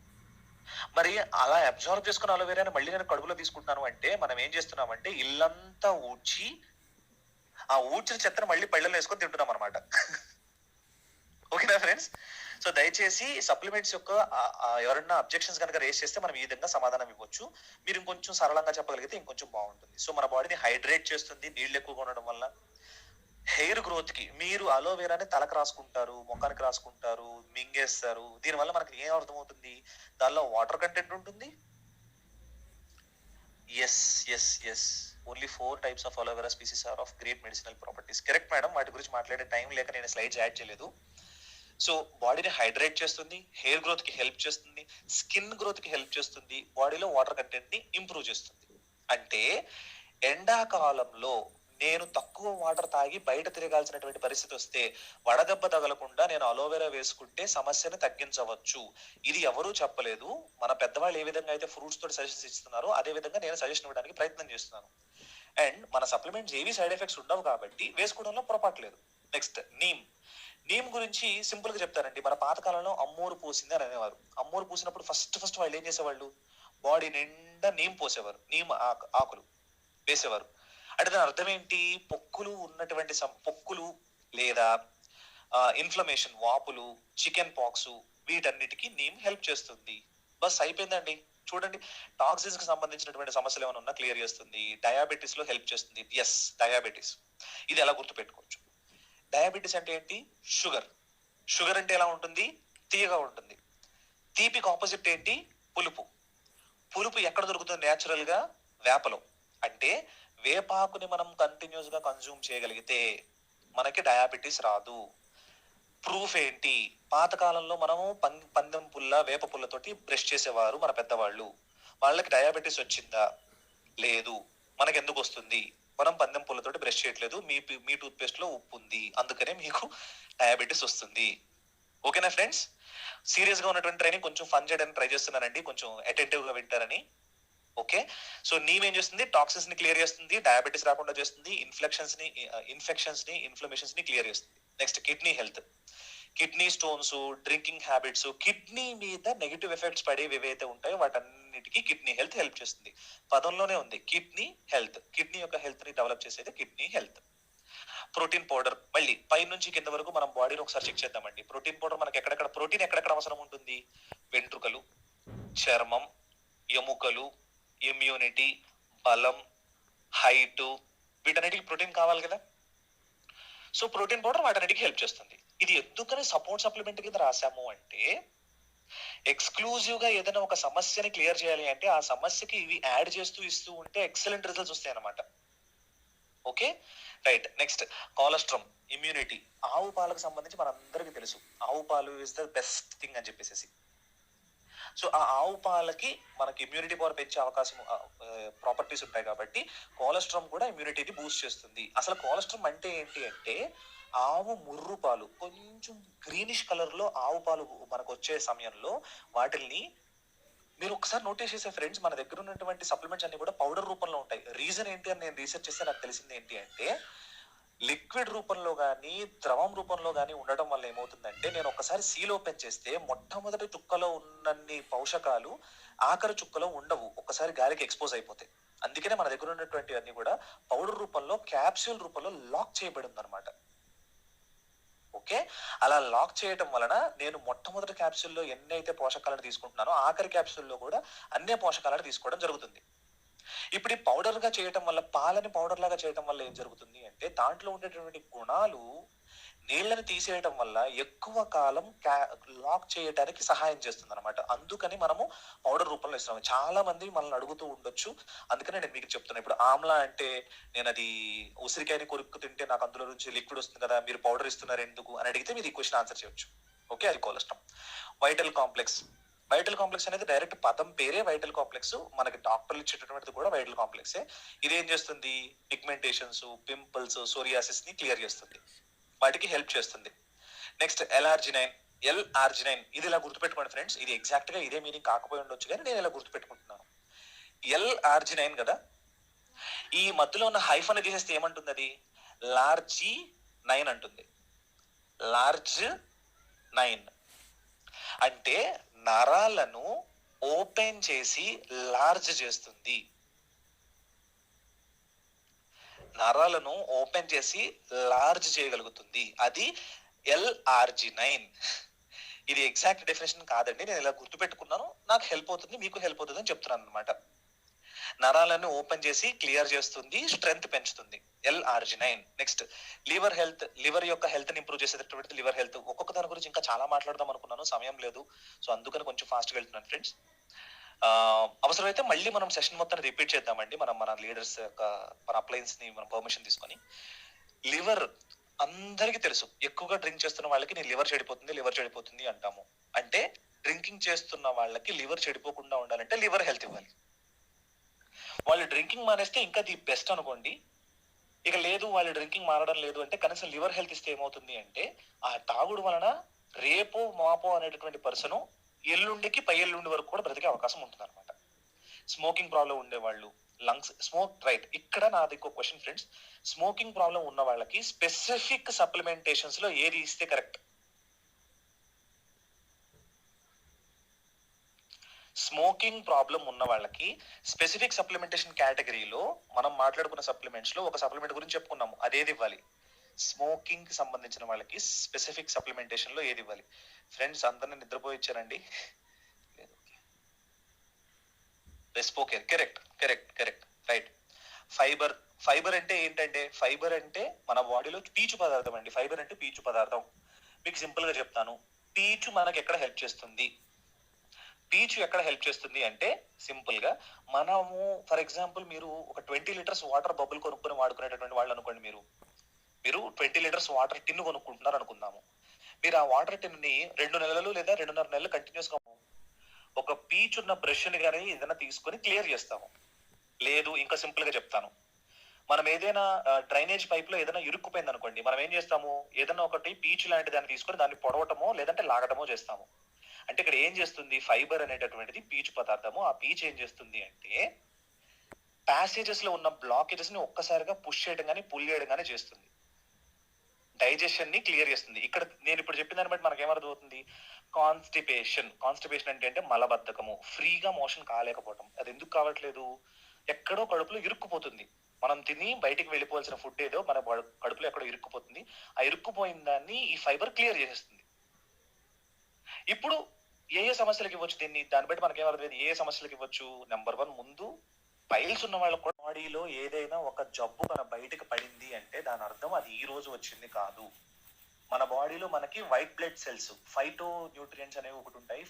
మరి అలా అబ్జర్వ్ చేసుకున్న అలోవెరాని మళ్ళీ నేను కడుపులో తీసుకుంటున్నాను అంటే మనం ఏం చేస్తున్నామంటే ఇల్లంతా ఊడ్చి ఆ ఊడ్చిన చెత్తను మళ్ళీ పళ్ళలో వేసుకొని తింటున్నాం అనమాట. ఓకేనా ఫ్రెండ్స్? సో దయచేసి సప్లిమెంట్స్ యొక్క ఎవరన్నా అబ్జెక్షన్స్ కనుక రేస్ చేస్తే మనం ఈ విధంగా సమాధానం ఇవ్వచ్చు. మీరు ఇంకొంచెం సరళంగా చెప్పగలిగితే ఇంకొంచెం బాగుంటుంది. సో మన బాడీని హైడ్రేట్ చేస్తుంది నీళ్ళు ఎక్కువగా ఉండడం వల్ల. హెయిర్ గ్రోత్ కి మీరు అలోవెరాని తలకు రాసుకుంటారు, ముఖానికి రాసుకుంటారు, మింగేస్తారు. దీనివల్ల మనకి ఏం అర్థమవుతుంది? దానిలో వాటర్ కంటెంట్ ఉంటుంది. Yes only 4 types of aloe vera species are of great medicinal properties. Correct madam, వాటి గురించి మాట్లాడే టైం లేక నేను స్లైడ్స్ యాడ్ చేయలేదు. సో బాడీని హైడ్రేట్ చేస్తుంది, హెయిర్ గ్రోత్ కి హెల్ప్ చేస్తుంది, స్కిన్ గ్రోత్ కి హెల్ప్ చేస్తుంది, బాడీలో వాటర్ కంటెంట్ ని ఇంప్రూవ్ చేస్తుంది. అంటే ఎండాకాలంలో నేను తక్కువ వాటర్ తాగి బయట తిరగాల్సినటువంటి పరిస్థితి వస్తే వడదెబ్బ తగలకుండా నేను అలోవెరా వేసుకుంటే సమస్యను తగ్గించవచ్చు. ఇది ఎవరూ చెప్పలేదు. మన పెద్దవాళ్ళు ఏ విధంగా అయితే ఫ్రూట్స్ తోటి సజెషన్స్ ఇస్తున్నారో అదే విధంగా నేను సజెషన్ ఇవ్వడానికి ప్రయత్నం చేస్తున్నాను. అండ్ మన సప్లిమెంట్స్ ఏవి సైడ్ ఎఫెక్ట్స్ ఉండవు కాబట్టి వేసుకోవడంలో పొరపాటు లేదు. నెక్స్ట్ నీమ్ గురించి సింపుల్ గా చెప్తారండి. మన పాతకాలంలో అమ్మోరు పూసింది అని అనేవారు. అమ్మోరు పూసినప్పుడు ఫస్ట్ వాళ్ళు ఏం చేసేవాళ్ళు? బాడీ నిండా నీమ్ పోసేవారు, నీమ్ ఆకులు వేసేవారు. అంటే దాని అర్థం ఏంటి? పొక్కులు ఉన్నటువంటి పొక్కులు లేదా ఇన్ఫ్లమేషన్, వాపులు, చికెన్ పాక్స్, వీటన్నిటికీ నీమ్ హెల్ప్ చేస్తుంది. బస్ అయిపోయిందండి. చూడండి, టాక్సిన్స్ కి సంబంధించినటువంటి సమస్యలు ఏమైనా ఉన్నా క్లియర్ చేస్తుంది. డయాబెటీస్ లో హెల్ప్ చేస్తుంది. Yes, diabetes. ఇది ఎలా గుర్తుపెట్టుకోవచ్చు? డయాబెటీస్ అంటే ఏంటి? షుగర్ అంటే ఎలా ఉంటుంది? తీయగా ఉంటుంది. తీపికి ఆపోజిట్ ఏంటి? పులుపు ఎక్కడ దొరుకుతుంది? నేచురల్ గా వేపలో. అంటే వేపాకుని మనం కంటిన్యూస్ గా కన్జ్యూమ్ చేయగలిగితే మనకి డయాబెటీస్ రాదు. ప్రూఫ్ ఏంటి? పాతకాలంలో మనము పందెం పుల్ల, వేప పుల్లతోటి బ్రష్ చేసేవారు మన పెద్దవాళ్ళు. వాళ్ళకి డయాబెటీస్ వచ్చిందా? లేదు. మనకి ఎందుకు వస్తుంది? మనం పందెం పుల్లతోటి బ్రష్ చేయట్లేదు, మీ టూత్ పేస్ట్ లో ఉప్పు ఉంది, అందుకనే మీకు డయాబెటీస్ వస్తుంది. ఓకేనా ఫ్రెండ్స్? సీరియస్ గా ఉన్నటువంటి ట్రైనింగ్ కొంచెం ఫన్ చేయడానికి ట్రై చేస్తున్నానండి, కొంచెం అటెంటివ్ గా వింటారని. ఓకే, సో నీమ్ ఏం చేస్తుంది? టాక్సిన్స్ ని క్లియర్ చేస్తుంది, డయాబెటీస్ రాకుండా చేస్తుంది, ఇన్ఫెక్షన్స్ ని ఇన్ఫ్లమేషన్స్ ని క్లియర్ చేస్తుంది. Next kidney health. Kidney stones, drinking habits, kidney మీద నెగిటివ్ ఎఫెక్ట్స్ పడేవి ఏవైతే ఉంటాయో వాటన్నిటికీ కిడ్నీ హెల్త్ హెల్ప్ చేస్తుంది. పదంలోనే ఉంది కిడ్నీ హెల్త్. కిడ్నీ యొక్క హెల్త్ ని డెవలప్ చేసేది కిడ్నీ హెల్త్. ప్రోటీన్ పౌడర్, మళ్ళీ పై నుంచి కింద వరకు మనం బాడీని ఒకసారి చెక్ చేద్దామండి. ప్రోటీన్ పౌడర్ మనకి ప్రోటీన్ ఎక్కడెక్కడ అవసరం ఉంటుంది? వెంట్రుకలు, చర్మం, ఎముకలు, ఇమ్యూనిటీ, బలం, హైట్, వీటన్నిటికి ప్రోటీన్ కావాలి కదా. సో ప్రోటీన్ పౌడర్ వాటన్నిటికి హెల్ప్ చేస్తుంది. ఇది ఎందుకని సపోర్ట్ సప్లిమెంట్ కింద రాసాము అంటే, ఎక్స్క్లూజివ్ గా ఏదైనా ఒక సమస్యని క్లియర్ చేయాలి అంటే ఆ సమస్యకి ఇవి యాడ్ చేస్తూ ఇస్తూ ఉంటే ఎక్సలెంట్ రిజల్ట్స్ వస్తాయి అన్నమాట. Okay, right. Next cholesterol, immunity. ఆవు పాలకు సంబంధించి మనందరికీ తెలుసు, ఆవు పాలు ఇస్ ద బెస్ట్ థింగ్ అని చెప్పేసి. సో ఆ ఆవు పాలకి మనకి ఇమ్యూనిటీ పవర్ పెంచే అవకాశం, ప్రాపర్టీస్ ఉంటాయి కాబట్టి కొలెస్ట్రాల్ కూడా ఇమ్యూనిటీని బూస్ట్ చేస్తుంది. అసలు కొలెస్ట్రాల్ అంటే ఏంటి అంటే, ఆవు ముర్రు పాలు, కొంచెం గ్రీనిష్ కలర్ లో ఆవు పాలు మనకు వచ్చే సమయంలో వాటిల్ని మీరు ఒకసారి నోటీస్ చేసే ఫ్రెండ్స్, మన దగ్గర ఉన్నటువంటి సప్లిమెంట్స్ అన్ని కూడా పౌడర్ రూపంలో ఉంటాయి. రీజన్ ఏంటి అని నేను రీసెర్చ్ చేస్తే నాకు తెలిసింది ఏంటి అంటే, లిక్విడ్ రూపంలో కానీ ద్రవం రూపంలో కానీ ఉండటం వల్ల ఏమవుతుందంటే, నేను ఒకసారి సీల్ ఓపెన్ చేస్తే మొట్టమొదటి చుక్కలో ఉన్నన్ని పోషకాలు ఆఖరి చుక్కలో ఉండవు, ఒకసారి గాలికి ఎక్స్పోజ్ అయిపోతాయి. అందుకనే మన దగ్గర ఉన్నటువంటి అన్ని కూడా పౌడర్ రూపంలో, క్యాప్సూల్ రూపంలో లాక్ చేయబడి ఉందన్నమాట. ఓకే, అలా లాక్ చేయటం వలన నేను మొట్టమొదటి క్యాప్సూల్లో ఎన్నైతే పోషకాలను తీసుకుంటున్నానో ఆఖరి క్యాప్సూల్లో కూడా అన్నే పోషకాలను తీసుకోవడం జరుగుతుంది. ఇప్పుడు ఈ పౌడర్ గా చేయటం వల్ల, పాలని పౌడర్ లాగా చేయటం వల్ల ఏం జరుగుతుంది అంటే, దాంట్లో ఉండేటువంటి గుణాలు నీళ్ళని తీసేయటం వల్ల ఎక్కువ కాలం లాక్ చేయడానికి సహాయం చేస్తుంది అనమాట. అందుకని మనము పౌడర్ రూపంలో ఇస్తున్నాము. చాలా మంది మనల్ని అడుగుతూ ఉండొచ్చు, అందుకనే నేను మీకు చెప్తున్నా. ఇప్పుడు ఆమ్లా అంటే, నేను అది ఉసిరికాయని కొరుక్కు తింటే నాకు అందులో నుంచి లిక్విడ్ వస్తుంది కదా, మీరు పౌడర్ ఇస్తున్నారు ఎందుకు అని అడిగితే మీరు ఈ క్వశ్చన్ ఆన్సర్ చేయొచ్చు. ఓకే, అది కొలెస్ట్రాల్. వైటల్ కాంప్లెక్స్ అనేది డైరెక్ట్ పదం పేరే వైటల్ కాంప్లెక్స్. మనకి డాక్టర్లు ఇచ్చేటటువంటిది కూడా వైటల్ కాంప్లెక్సే. ఇది ఏం చేస్తుంది? పిగ్మెంటేషన్స్, పింపుల్స్, సోరియాసిస్ ని క్లియర్ చేస్తుంది. వాటికి హెల్ప్ చేస్తుంది. నెక్స్ట్ L-arginine ఇది ఇలా గుర్తుపెట్టుకోండి ఫ్రెండ్స్. ఇది ఎగ్జాక్ట్ గా ఇదే మీనింగ్ కాకపోయి ఉండొచ్చు కానీ నేను ఇలా గుర్తుపెట్టుకుంటున్నాను. L-arginine కదా, ఈ మధ్యలో ఉన్న హైఫన్ తీసేస్తే ఏమంటుంది? అది లార్జి-9 అంటుంది. లార్జ్-9 అంటే నరాలను ఓపెన్ చేసి లార్జ్ చేస్తుంది. నరాలను ఓపెన్ చేసి లార్జ్ చేయగలుగుతుంది. అది L-arginine. ఇది ఎగ్జాక్ట్ డెఫినేషన్ కాదండి, నేను ఇలా గుర్తుపెట్టుకున్నాను, నాకు హెల్ప్ అవుతుంది, మీకు హెల్ప్ అవుతుంది అని చెప్తున్నాను అనమాట. నరాలను ఓపెన్ చేసి క్లియర్ చేస్తుంది, స్ట్రెంగ్త్ పెంచుతుంది. L-arginine. నెక్స్ట్ లివర్ యొక్క హెల్త్ ని ఇంప్రూవ్ చేసేటటువంటి లివర్ హెల్త్. ఒక్కొక్క దాని గురించి ఇంకా చాలా మాట్లాడదాం అనుకున్నాను, సమయం లేదు, సో అందుకని కొంచెం ఫాస్ట్ గా వెళ్తున్నాను ఫ్రెండ్స్. అవసరమైతే మళ్ళీ మనం సెషన్ మొత్తం రిపీట్ చేద్దామండి. మన లీడర్స్ యొక్క మన అప్లయన్స్ ని మనం పర్మిషన్ తీసుకొని. లివర్ అందరికీ తెలుసు, ఎక్కువగా డ్రింక్ చేస్తున్న వాళ్ళకి నేను లివర్ చెడిపోతుంది అంటాము. అంటే డ్రింకింగ్ చేస్తున్న వాళ్ళకి లివర్ చెడిపోకుండా ఉండాలంటే లివర్ హెల్త్ ఇవ్వాలి. వాళ్ళు డ్రింకింగ్ మానేస్తే ఇంకా ది బెస్ట్ అనుకోండి. ఇక లేదు వాళ్ళు డ్రింకింగ్ మారడం లేదు అంటే కనీసం లివర్ హెల్త్ ఇస్తే ఏమవుతుంది అంటే ఆ తాగుడు వలన రేపో మాపో అనేటటువంటి పర్సన్ ఎల్లుండికి పై ఎల్లుండి వరకు కూడా బ్రతికే అవకాశం ఉంటుంది అనమాట. స్మోకింగ్ ప్రాబ్లం ఉండేవాళ్ళు, లంగ్స్ రైట్. ఇక్కడ నాది ఇంకో క్వశ్చన్ ఫ్రెండ్స్, స్మోకింగ్ ప్రాబ్లం ఉన్న వాళ్ళకి స్పెసిఫిక్ సప్లిమెంటేషన్స్ లో ఏది ఇస్తే కరెక్ట్? స్మోకింగ్ ప్రాబ్లం ఉన్న వాళ్ళకి స్పెసిఫిక్ సప్లిమెంటేషన్ కేటగిరీలో మనం మాట్లాడుకున్న సప్లిమెంట్స్ లో ఒక సప్లిమెంట్ గురించి చెప్పుకున్నాము, అదేది ఇవ్వాలి? స్మోకింగ్ కి సంబంధించిన వాళ్ళకి స్పెసిఫిక్ సప్లిమెంటేషన్ లో ఏది ఇవ్వాలి? ఫ్రెండ్స్ అందరిని నిద్రపోయి ఇచ్చారండి. రెస్పోకేర్, కరెక్ట్ రైట్. ఫైబర్ అంటే ఏంటంటే, ఫైబర్ అంటే మన బాడీలో పీచు పదార్థం అండి. ఫైబర్ అంటే పీచు పదార్థం. మీకు సింపుల్ గా చెప్తాను, పీచు మనకి ఎక్కడ హెల్ప్ చేస్తుంది? పీచు ఎక్కడ హెల్ప్ చేస్తుంది అంటే సింపుల్ గా మనము ఫర్ ఎగ్జాంపుల్ మీరు ఒక 20 లీటర్స్ వాటర్ బబుల్ కొనుక్కొని వాడుకునేటటువంటి వాళ్ళు అనుకోండి. మీరు 20 లీటర్స్ వాటర్ టిన్ కొనుక్కుంటున్నారు అనుకుందాము. మీరు ఆ వాటర్ టిన్ ని 2 నెలలు లేదా 2.5 నెలలు కంటిన్యూస్ గా ఒక పీచు ఉన్న బ్రష్ ని కానీ ఏదైనా తీసుకొని క్లియర్ చేస్తాము. లేదు ఇంకా సింపుల్ గా చెప్తాను, మనం ఏదైనా డ్రైనేజ్ పైప్ లో ఏదైనా ఇరుక్కుపోయింది అనుకోండి, మనం ఏం చేస్తాము? ఏదైనా ఒకటి పీచు లాంటి దాన్ని తీసుకొని దాన్ని పొడవటమో లేదంటే లాగటమో చేస్తాము. అంటే ఇక్కడ ఏం చేస్తుంది? ఫైబర్ అనేటటువంటిది పీచు పదార్థము. ఆ పీచు ఏం చేస్తుంది అంటే ప్యాసేజెస్ లో ఉన్న బ్లాకేజెస్ ని ఒక్కసారిగా పుష్ చేయడం కానీ పుల్ చేయడం కానీ చేస్తుంది. డైజెషన్ ని క్లియర్ చేస్తుంది. ఇక్కడ నేను ఇప్పుడు చెప్పిన దాన్ని బట్టి మనకి ఏమర్థం అవుతుంది? కాన్స్టిపేషన్ అంటే మలబద్ధకము, ఫ్రీగా మోషన్ కాలేకపోవటం. అది ఎందుకు కావట్లేదు? ఎక్కడో కడుపులో ఇరుక్కుపోతుంది. మనం తిని బయటికి వెళ్ళిపోవాల్సిన ఫుడ్ ఏదో మన కడుపులో ఎక్కడో ఇరుక్కుపోతుంది. ఆ ఇరుక్కుపోయిన దాన్ని ఈ ఫైబర్ క్లియర్ చేసేస్తుంది. ఇప్పుడు ఏ సమస్యలకు ఇవ్వచ్చు దీన్ని? దాన్ని బట్టి మనకి ఏమర్థమైంది ఏ సమస్యలకు ఇవ్వచ్చు. నెంబర్ 1, ముందు పైల్స్ ఉన్న వాళ్ళ బాడీలో ఏదైనా ఒక జబ్బు మన బయటకు పడింది అంటే దాని అర్థం అది ఈ రోజు వచ్చింది కాదు. మన బాడీలో మనకి white blood cells, phyto nutrients అనేవి ఒకటి ఉంటాయి.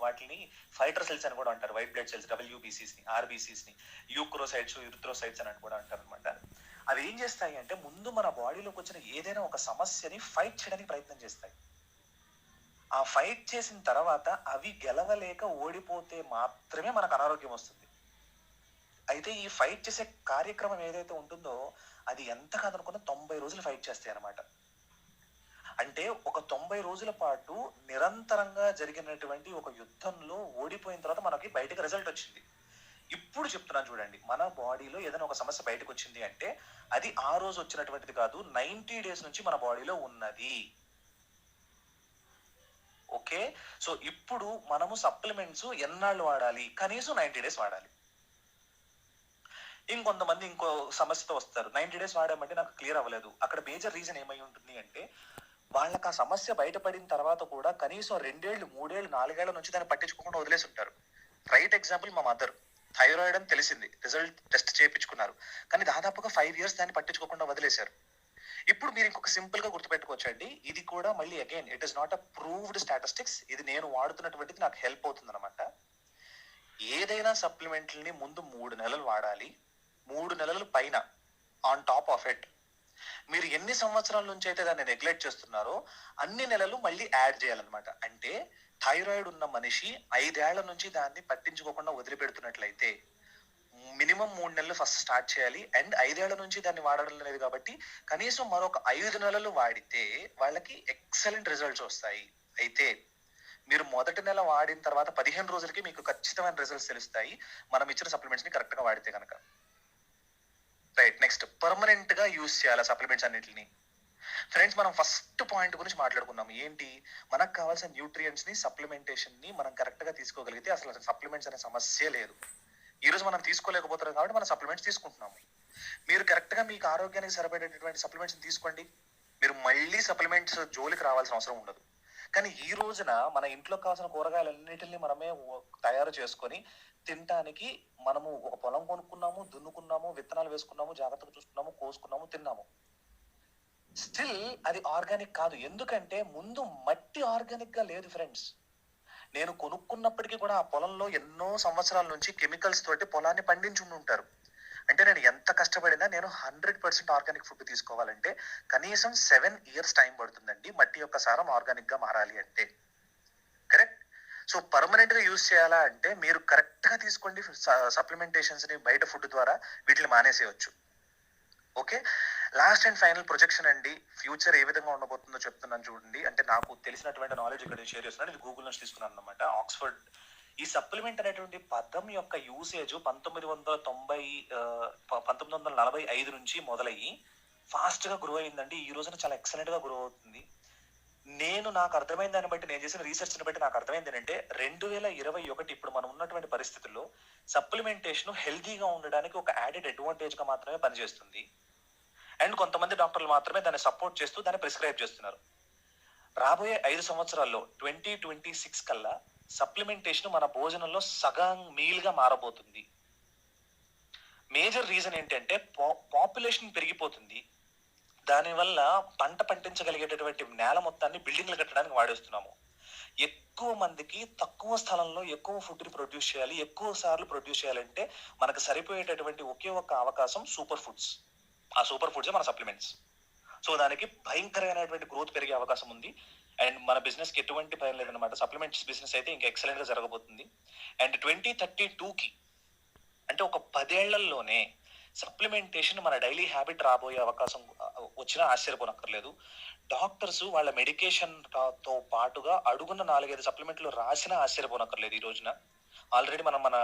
వాటిని ఫైటర్ సెల్స్ అని కూడా అంటారు. వైట్ బ్లడ్ సెల్స్, WBCs ని, RBCs ని, యూక్రోసైట్స్, యూరిథ్రోసైట్స్ అని కూడా అంటారు అనమాట. అవి ఏం చేస్తాయి అంటే ముందు మన బాడీలోకి వచ్చిన ఏదైనా ఒక సమస్యని ఫైట్ చేయడానికి ప్రయత్నం చేస్తాయి. ఆ ఫైట్ చేసిన తర్వాత అవి గెలవలేక ఓడిపోతే మాత్రమే మనకు అనారోగ్యం వస్తుంది. అయితే ఈ ఫైట్ చేసే కార్యక్రమం ఏదైతే ఉంటుందో అది ఎంత కాదనుకున్నా 90 రోజులు ఫైట్ చేస్తాయి అనమాట. అంటే ఒక 90 రోజుల పాటు నిరంతరంగా జరిగినటువంటి ఒక యుద్ధంలో ఓడిపోయిన తర్వాత మనకి బయటకు రిజల్ట్ వచ్చింది. ఇప్పుడు చెప్తున్నాను చూడండి, మన బాడీలో ఏదైనా ఒక సమస్య బయటకు వచ్చింది అంటే అది ఆ రోజు వచ్చినటువంటిది కాదు, 90 డేస్ నుంచి మన బాడీలో ఉన్నది. ఓకే, సో ఇప్పుడు మనము సప్లిమెంట్స్ ఎన్నాళ్ళు వాడాలి? కనీసం 90 డేస్ వాడాలి. ఇంకొంతమంది ఇంకో సమస్యతో వస్తారు, 90 డేస్ వాడామంటే నాకు క్లియర్ అవ్వలేదు. అక్కడ మేజర్ రీజన్ ఏమై ఉంటుంది అంటే వాళ్ళకి ఆ సమస్య బయటపడిన తర్వాత కూడా కనీసం 2 ఏళ్ళు 3 ఏళ్ళు 4 ఏళ్ల నుంచి దాన్ని పట్టించుకోకుండా వదిలేసి ఉంటారు. రైట్ ఎగ్జాంపుల్ మా మదర్. థైరాయిడ్ అని తెలిసింది, రిజల్ట్ టెస్ట్ చేయించుకున్నారు, కానీ దాదాపుగా 5 years దాన్ని పట్టించుకోకుండా వదిలేశారు. ఇప్పుడు మీరు ఇంకొక సింపుల్ గా గుర్తుపెట్టుకోవచ్చు అండి, ఇది కూడా మళ్ళీ again it is not a proved statistics. ఇది నేను వాడుతున్నటువంటిది, నాకు హెల్ప్ అవుతుంది అనమాట. ఏదైనా సప్లిమెంట్ని ముందు 3 నెలలు వాడాలి. 3 నెలల పైన ఆన్ టాప్ ఆఫ్ ఇట్ మీరు ఎన్ని సంవత్సరాల నుంచి అయితే దాన్ని నెగ్లెక్ట్ చేస్తున్నారో అన్ని నెలలు మళ్ళీ యాడ్ చేయాలన్నమాట. అంటే థైరాయిడ్ ఉన్న మనిషి 5 ఏళ్ల నుంచి దాన్ని పట్టించుకోకుండా వదిలిపెడుతున్నట్లయితే మినిమం 3 నెలలు ఫస్ట్ స్టార్ట్ చేయాలి. అండ్ 5 ఏళ్ల నుంచి దాన్ని వాడడం లేదు కాబట్టి కనీసం మరొక 5 నెలలు వాడితే వాళ్ళకి ఎక్సలెంట్ రిజల్ట్స్ వస్తాయి. అయితే మీరు మొదటి నెల వాడిన తర్వాత 15 రోజులకి మీకు ఖచ్చితమైన రిజల్ట్స్ తెలుస్తాయి మనం ఇచ్చిన సప్లిమెంట్స్ ని కరెక్ట్ గా వాడితే కనుక. రైట్, నెక్స్ట్ పర్మనెంట్ గా యూజ్ చేయాలి సప్లిమెంట్స్ అన్నిటిని. ఫ్రెండ్స్, మనం ఫస్ట్ పాయింట్ గురించి మాట్లాడుకున్నాం. ఏంటి? మనకు కావాల్సిన న్యూట్రియంట్స్ ని, సప్లిమెంటేషన్ ని మనం కరెక్ట్ గా తీసుకోగలిగితే అసలు సప్లిమెంట్స్ అనే సమస్య లేదు. ఈ రోజు మనం తీసుకోలేకపోతున్నాం కాబట్టి మనం సప్లిమెంట్స్ తీసుకుంటున్నాము. మీరు కరెక్ట్ గా మీకు ఆరోగ్యానికి సరిపడేటటువంటి సప్లిమెంట్స్ తీసుకోండి, మీరు మళ్ళీ సప్లిమెంట్స్ జోలికి రావాల్సిన అవసరం ఉండదు. కానీ ఈ రోజున మన ఇంట్లో కావాల్సిన కూరగాయలన్నిటిని మనమే తయారు చేసుకొని తినడానికి మనము ఒక పొలం కొనుక్కున్నాము, దున్నుకున్నాము, విత్తనాలు వేసుకున్నాము, జాగ్రత్తగా చూసుకున్నాము, కోసుకున్నాము, తిన్నాము. స్టిల్ అది ఆర్గానిక్ కాదు. ఎందుకంటే ముందు మట్టి ఆర్గానిక్ గా లేదు ఫ్రెండ్స్. నేను కొనుక్కున్నప్పటికీ కూడా ఆ పొలంలో ఎన్నో సంవత్సరాల నుంచి కెమికల్స్ తోటి పొలాన్ని పండించి ఉంటారు. అంటే నేను ఎంత కష్టపడినా నేను 100% ఆర్గానిక్ ఫుడ్ తీసుకోవాలంటే కనీసం 7 years టైం పడుతుందండి మట్టి యొక్క సారం ఆర్గానిక్ గా మారాలి అంటే. కరెక్ట్? సో పర్మనెంట్ గా యూజ్ చేయాలా అంటే మీరు కరెక్ట్ గా తీసుకోండి సప్లిమెంటేషన్స్ ని, బయట ఫుడ్ ద్వారా వీటిని మానేసేయచ్చు. Okay, last and final projection అండి. ఫ్యూచర్ ఏ విధంగా ఉండబోతుందో చెప్తున్నాను చూడండి. అంటే నాకు తెలిసినటువంటి నాలెడ్జ్ ఇక్కడ షేర్ చేస్తున్నాను. ఇది గూగుల్ నుంచి తీసుకున్నాను అనమాట, ఆక్స్ఫర్డ్. ఈ సప్లిమెంట్ అనేటువంటి పదం యొక్క యూసేజ్ 1945 నుంచి మొదలయ్యి ఫాస్ట్ గా గ్రో అయిందండి. ఈ రోజున చాలా ఎక్సలెంట్ గా గ్రో అవుతుంది. నాకు అర్థమైంది దాన్ని బట్టి, నేను చేసిన రీసెర్చ్ ని బట్టి నాకు అర్థమైంది ఏంటంటే 2021 ఇప్పుడు మనం ఉన్నటువంటి పరిస్థితుల్లో సప్లిమెంటేషన్ హెల్తీగా ఉండడానికి ఒక యాడెడ్ అడ్వాంటేజ్ గా మాత్రమే పనిచేస్తుంది. అండ్ కొంతమంది డాక్టర్లు మాత్రమే దాన్ని సపోర్ట్ చేస్తూ దాన్ని ప్రిస్క్రైబ్ చేస్తున్నారు. రాబోయే 5 సంవత్సరాల్లో 2026 కల్లా సప్లిమెంటేషన్ మన భోజనంలో సగం మీల్ గా మారబోతుంది. మేజర్ రీజన్ ఏంటంటే పాపులేషన్ పెరిగిపోతుంది. దానివల్ల పంట పండించగలిగేటటువంటి నేల మొత్తాన్ని బిల్డింగ్లు కట్టడానికి వాడేస్తున్నాము. ఎక్కువ మందికి తక్కువ స్థలంలో ఎక్కువ ఫుడ్ ని ప్రొడ్యూస్ చేయాలి, ఎక్కువ సార్లు ప్రొడ్యూస్ చేయాలంటే మనకు సరిపోయేటటువంటి ఒకే ఒక్క అవకాశం సూపర్ ఫుడ్స్. ఆ సూపర్ ఫుడ్స్ మన సప్లిమెంట్స్. సో దానికి భయంకరమైనటువంటి గ్రోత్ పెరిగే అవకాశం ఉంది. అండ్ మన బిజినెస్ కి ఎటువంటి భయం లేదనమాట. సప్లిమెంట్స్ బిజినెస్ అయితే ఇంకా ఎక్సలెంట్ గా జరగబోతుంది. అండ్ 2032కి అంటే ఒక 10 ఏళ్లలోనే సప్లిమెంటేషన్ మన డైలీ హ్యాబిట్ రాబోయే అవకాశం వచ్చినా ఆశ్చర్యపోనక్కర్లేదు. డాక్టర్స్ వాళ్ళ మెడికేషన్ తో పాటుగా అడుగున్న 4-5 సప్లిమెంట్లు రాసినా ఆశ్చర్యపోనక్కర్లేదు. ఈ రోజున ఆల్రెడీ మన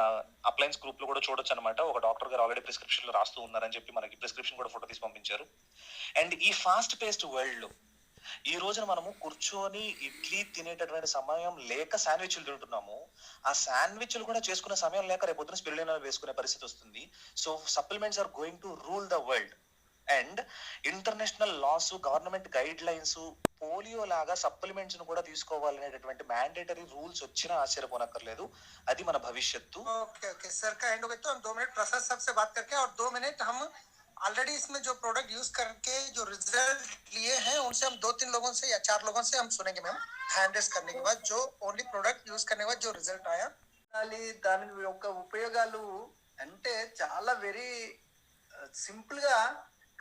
అప్లయన్స్ గ్రూప్ లో కూడా చూడొచ్చు అనమాట. ఒక డాక్టర్ గారు ఆల్రెడీ ప్రిస్క్రిప్షన్ లో రాస్తూ ఉన్నారని చెప్పి మనకి ప్రిస్క్రిప్షన్ కూడా ఫోటో తీసి పంపించారు. అండ్ ఈ ఫాస్ట్ పేస్డ్ వరల్డ్ లో ఈ రోజున మనము కూర్చొని ఇడ్లీ తినేటటువంటి సమయం లేక శాండ్విచ్లు తింటున్నాము. ఆ శాండ్విచ్లు కూడా చేసుకునే సమయం లేక రేపొద్దున స్పిరులినా వేసుకునే పరిస్థితి వస్తుంది. So supplements are going to rule the world. And international laws, government guidelines, polio లాగా సప్లిమెంట్స్ ను కూడా తీసుకోవాలనేటటువంటి మ్యాండేటరీ రూల్స్ వచ్చినా ఆశ్చర్యపోనక్కర్లేదు. అది మన భవిష్యత్తు. ओके सर का एंड हो गया तो हम 2 मिनट प्रसाद साहब से बात करके और 2 मिनट हम ऑलरेडी इसमें जो प्रोडक्ट यूज करके जो रिजल्ट लिए हैं उनसे हम 2-3 लोगों से या 4 लोगों से हम सुनेंगे मैम, हैंड रेस करने के बाद जो ओनली प्रोडक्ट यूज करने के बाद जो रिजल्ट आया దాని యొక్క ఉపయోగాలు అంటే చాలా వెరీ సింపుల్ గా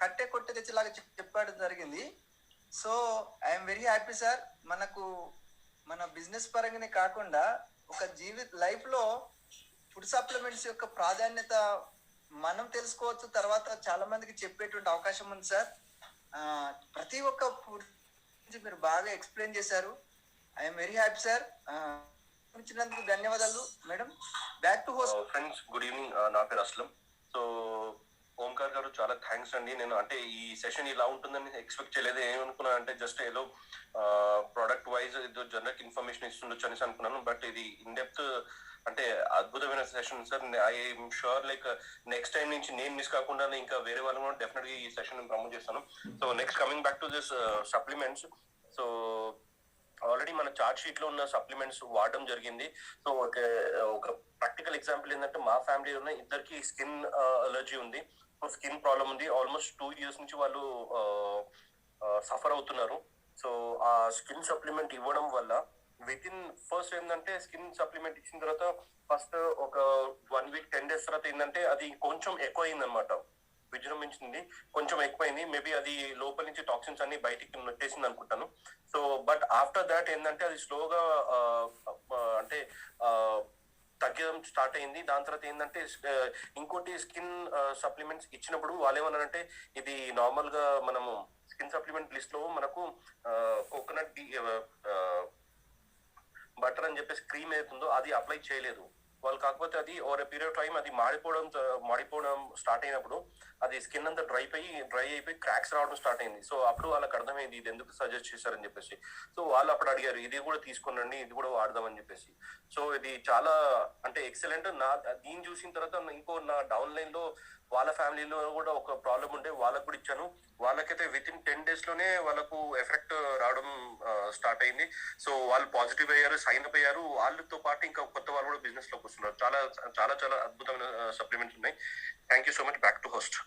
కట్టే కొట్టే తెచ్చేలాగా చెప్పడం జరిగింది. So I'm very happy sir. మనకు మన బిజినెస్ పరంగానే కాకుండా ఒక లైఫ్ లో ఫుడ్ సప్లిమెంట్స్ యొక్క ప్రాధాన్యత మనం తెలుసుకోవచ్చు, తర్వాత చాలా మందికి చెప్పేటువంటి అవకాశం ఉంది సార్. ప్రతి ఒక్క ఫుడ్ మీరు బాగా ఎక్స్ప్లెయిన్ చేశారు. I'm very happy sir. ఇచ్చినందుకు ధన్యవాదాలు madam. Back to host. Friends, good evening. నా పేరు అస్లం. సో ఓంకార్ గారు చాలా థ్యాంక్స్ అండి. నేను అంటే ఈ సెషన్ ఇలా ఉంటుందని ఎక్స్పెక్ట్ చేయలేదు. ఏమనుకున్నా అంటే జస్ట్ ఏదో ప్రోడక్ట్ వైజ్ ఏదో జనరల్ ఇన్ఫర్మేషన్ ఇస్తుండొచ్చు అనేసి అనుకున్నాను. బట్ ఇది ఇన్ డెప్త్ అంటే అద్భుతమైన session sir. I'm sure like next time నుంచి నేను మిస్ కాకుండా ఇంకా వేరే వాళ్ళు కూడా డెఫినెట్ గా ఈ సెషన్ ప్రమోట్ చేస్తాను. So next coming back to this supplements. So already మన చార్ట్ షీట్ లో ఉన్న సప్లిమెంట్స్ వాడడం జరిగింది. సో ఒక ప్రాక్టికల్ ఎగ్జాంపుల్ ఏంటంటే మా ఫ్యామిలీలో ఉన్న ఇద్దరికి స్కిన్ అలర్జీ ఉంది, స్కిన్ ప్రాబ్లం ఉంది. ఆల్మోస్ట్ 2 years నుంచి వాళ్ళు సఫర్ అవుతున్నారు. సో ఆ స్కిన్ సప్లిమెంట్ ఇవ్వడం వల్ల ఫస్ట్ ఏంటంటే స్కిన్ సప్లిమెంట్ ఇచ్చిన తర్వాత ఫస్ట్ ఒక 1 week 10 days తర్వాత ఏంటంటే అది కొంచెం ఎక్కువ అయింది అనమాట. విజృంభించింది, కొంచెం ఎక్కువైంది. మేబీ అది లోపల నుంచి టాక్సిన్స్ అన్ని బయటికి నెట్టేసింది అనుకుంటాను. సో బట్ ఆఫ్టర్ దాట్ ఏంటంటే అది స్లోగా అంటే తగ్గడం స్టార్ట్ అయింది. దాని తర్వాత ఏంటంటే ఇంకోటి స్కిన్ సప్లిమెంట్స్ ఇచ్చినప్పుడు వాళ్ళు ఏమన్నారంటే ఇది నార్మల్ గా మనము స్కిన్ సప్లిమెంట్ లిస్ట్ లో మనకు కోకోనట్ బటర్ అని చెప్పేసి క్రీమ్ ఏతుందో అది అప్లై చేయలేదు వాళ్ళు. కాకపోతే అది ఓవర్ పీరియడ్ ఆఫ్ టైం అది మాడిపోవడం స్టార్ట్ అయినప్పుడు అది స్కిన్ అంతా డ్రై అయిపోయి క్రాక్స్ రావడం స్టార్ట్ అయింది. సో అప్పుడు వాళ్ళకి అర్థమైంది ఇది ఎందుకు సజెస్ట్ చేశారని చెప్పేసి. సో వాళ్ళు అప్పుడు అడిగారు ఇది కూడా తీసుకునండి, ఇది కూడా వాడదామని చెప్పేసి. సో ఇది చాలా అంటే ఎక్సలెంట్. దీన్ని చూసిన తర్వాత నా డౌన్ లైన్ లో వాళ్ళ ఫ్యామిలీలో కూడా ఒక ప్రాబ్లం ఉండే వాళ్ళకు కూడా ఇచ్చాను. వాళ్ళకైతే విత్ ఇన్ 10 days లోనే వాళ్ళకు ఎఫెక్ట్ రావడం స్టార్ట్ అయింది. సో వాళ్ళు పాజిటివ్ అయ్యారు, సైన్ అప్ అయ్యారు. వాళ్ళతో పాటు ఇంకా కొత్త వాళ్ళు కూడా బిజినెస్ లోకి వస్తున్నారు. చాలా చాలా చాలా అద్భుతమైన సప్లిమెంట్స్ ఉన్నాయి. Thank you so much. Back to host.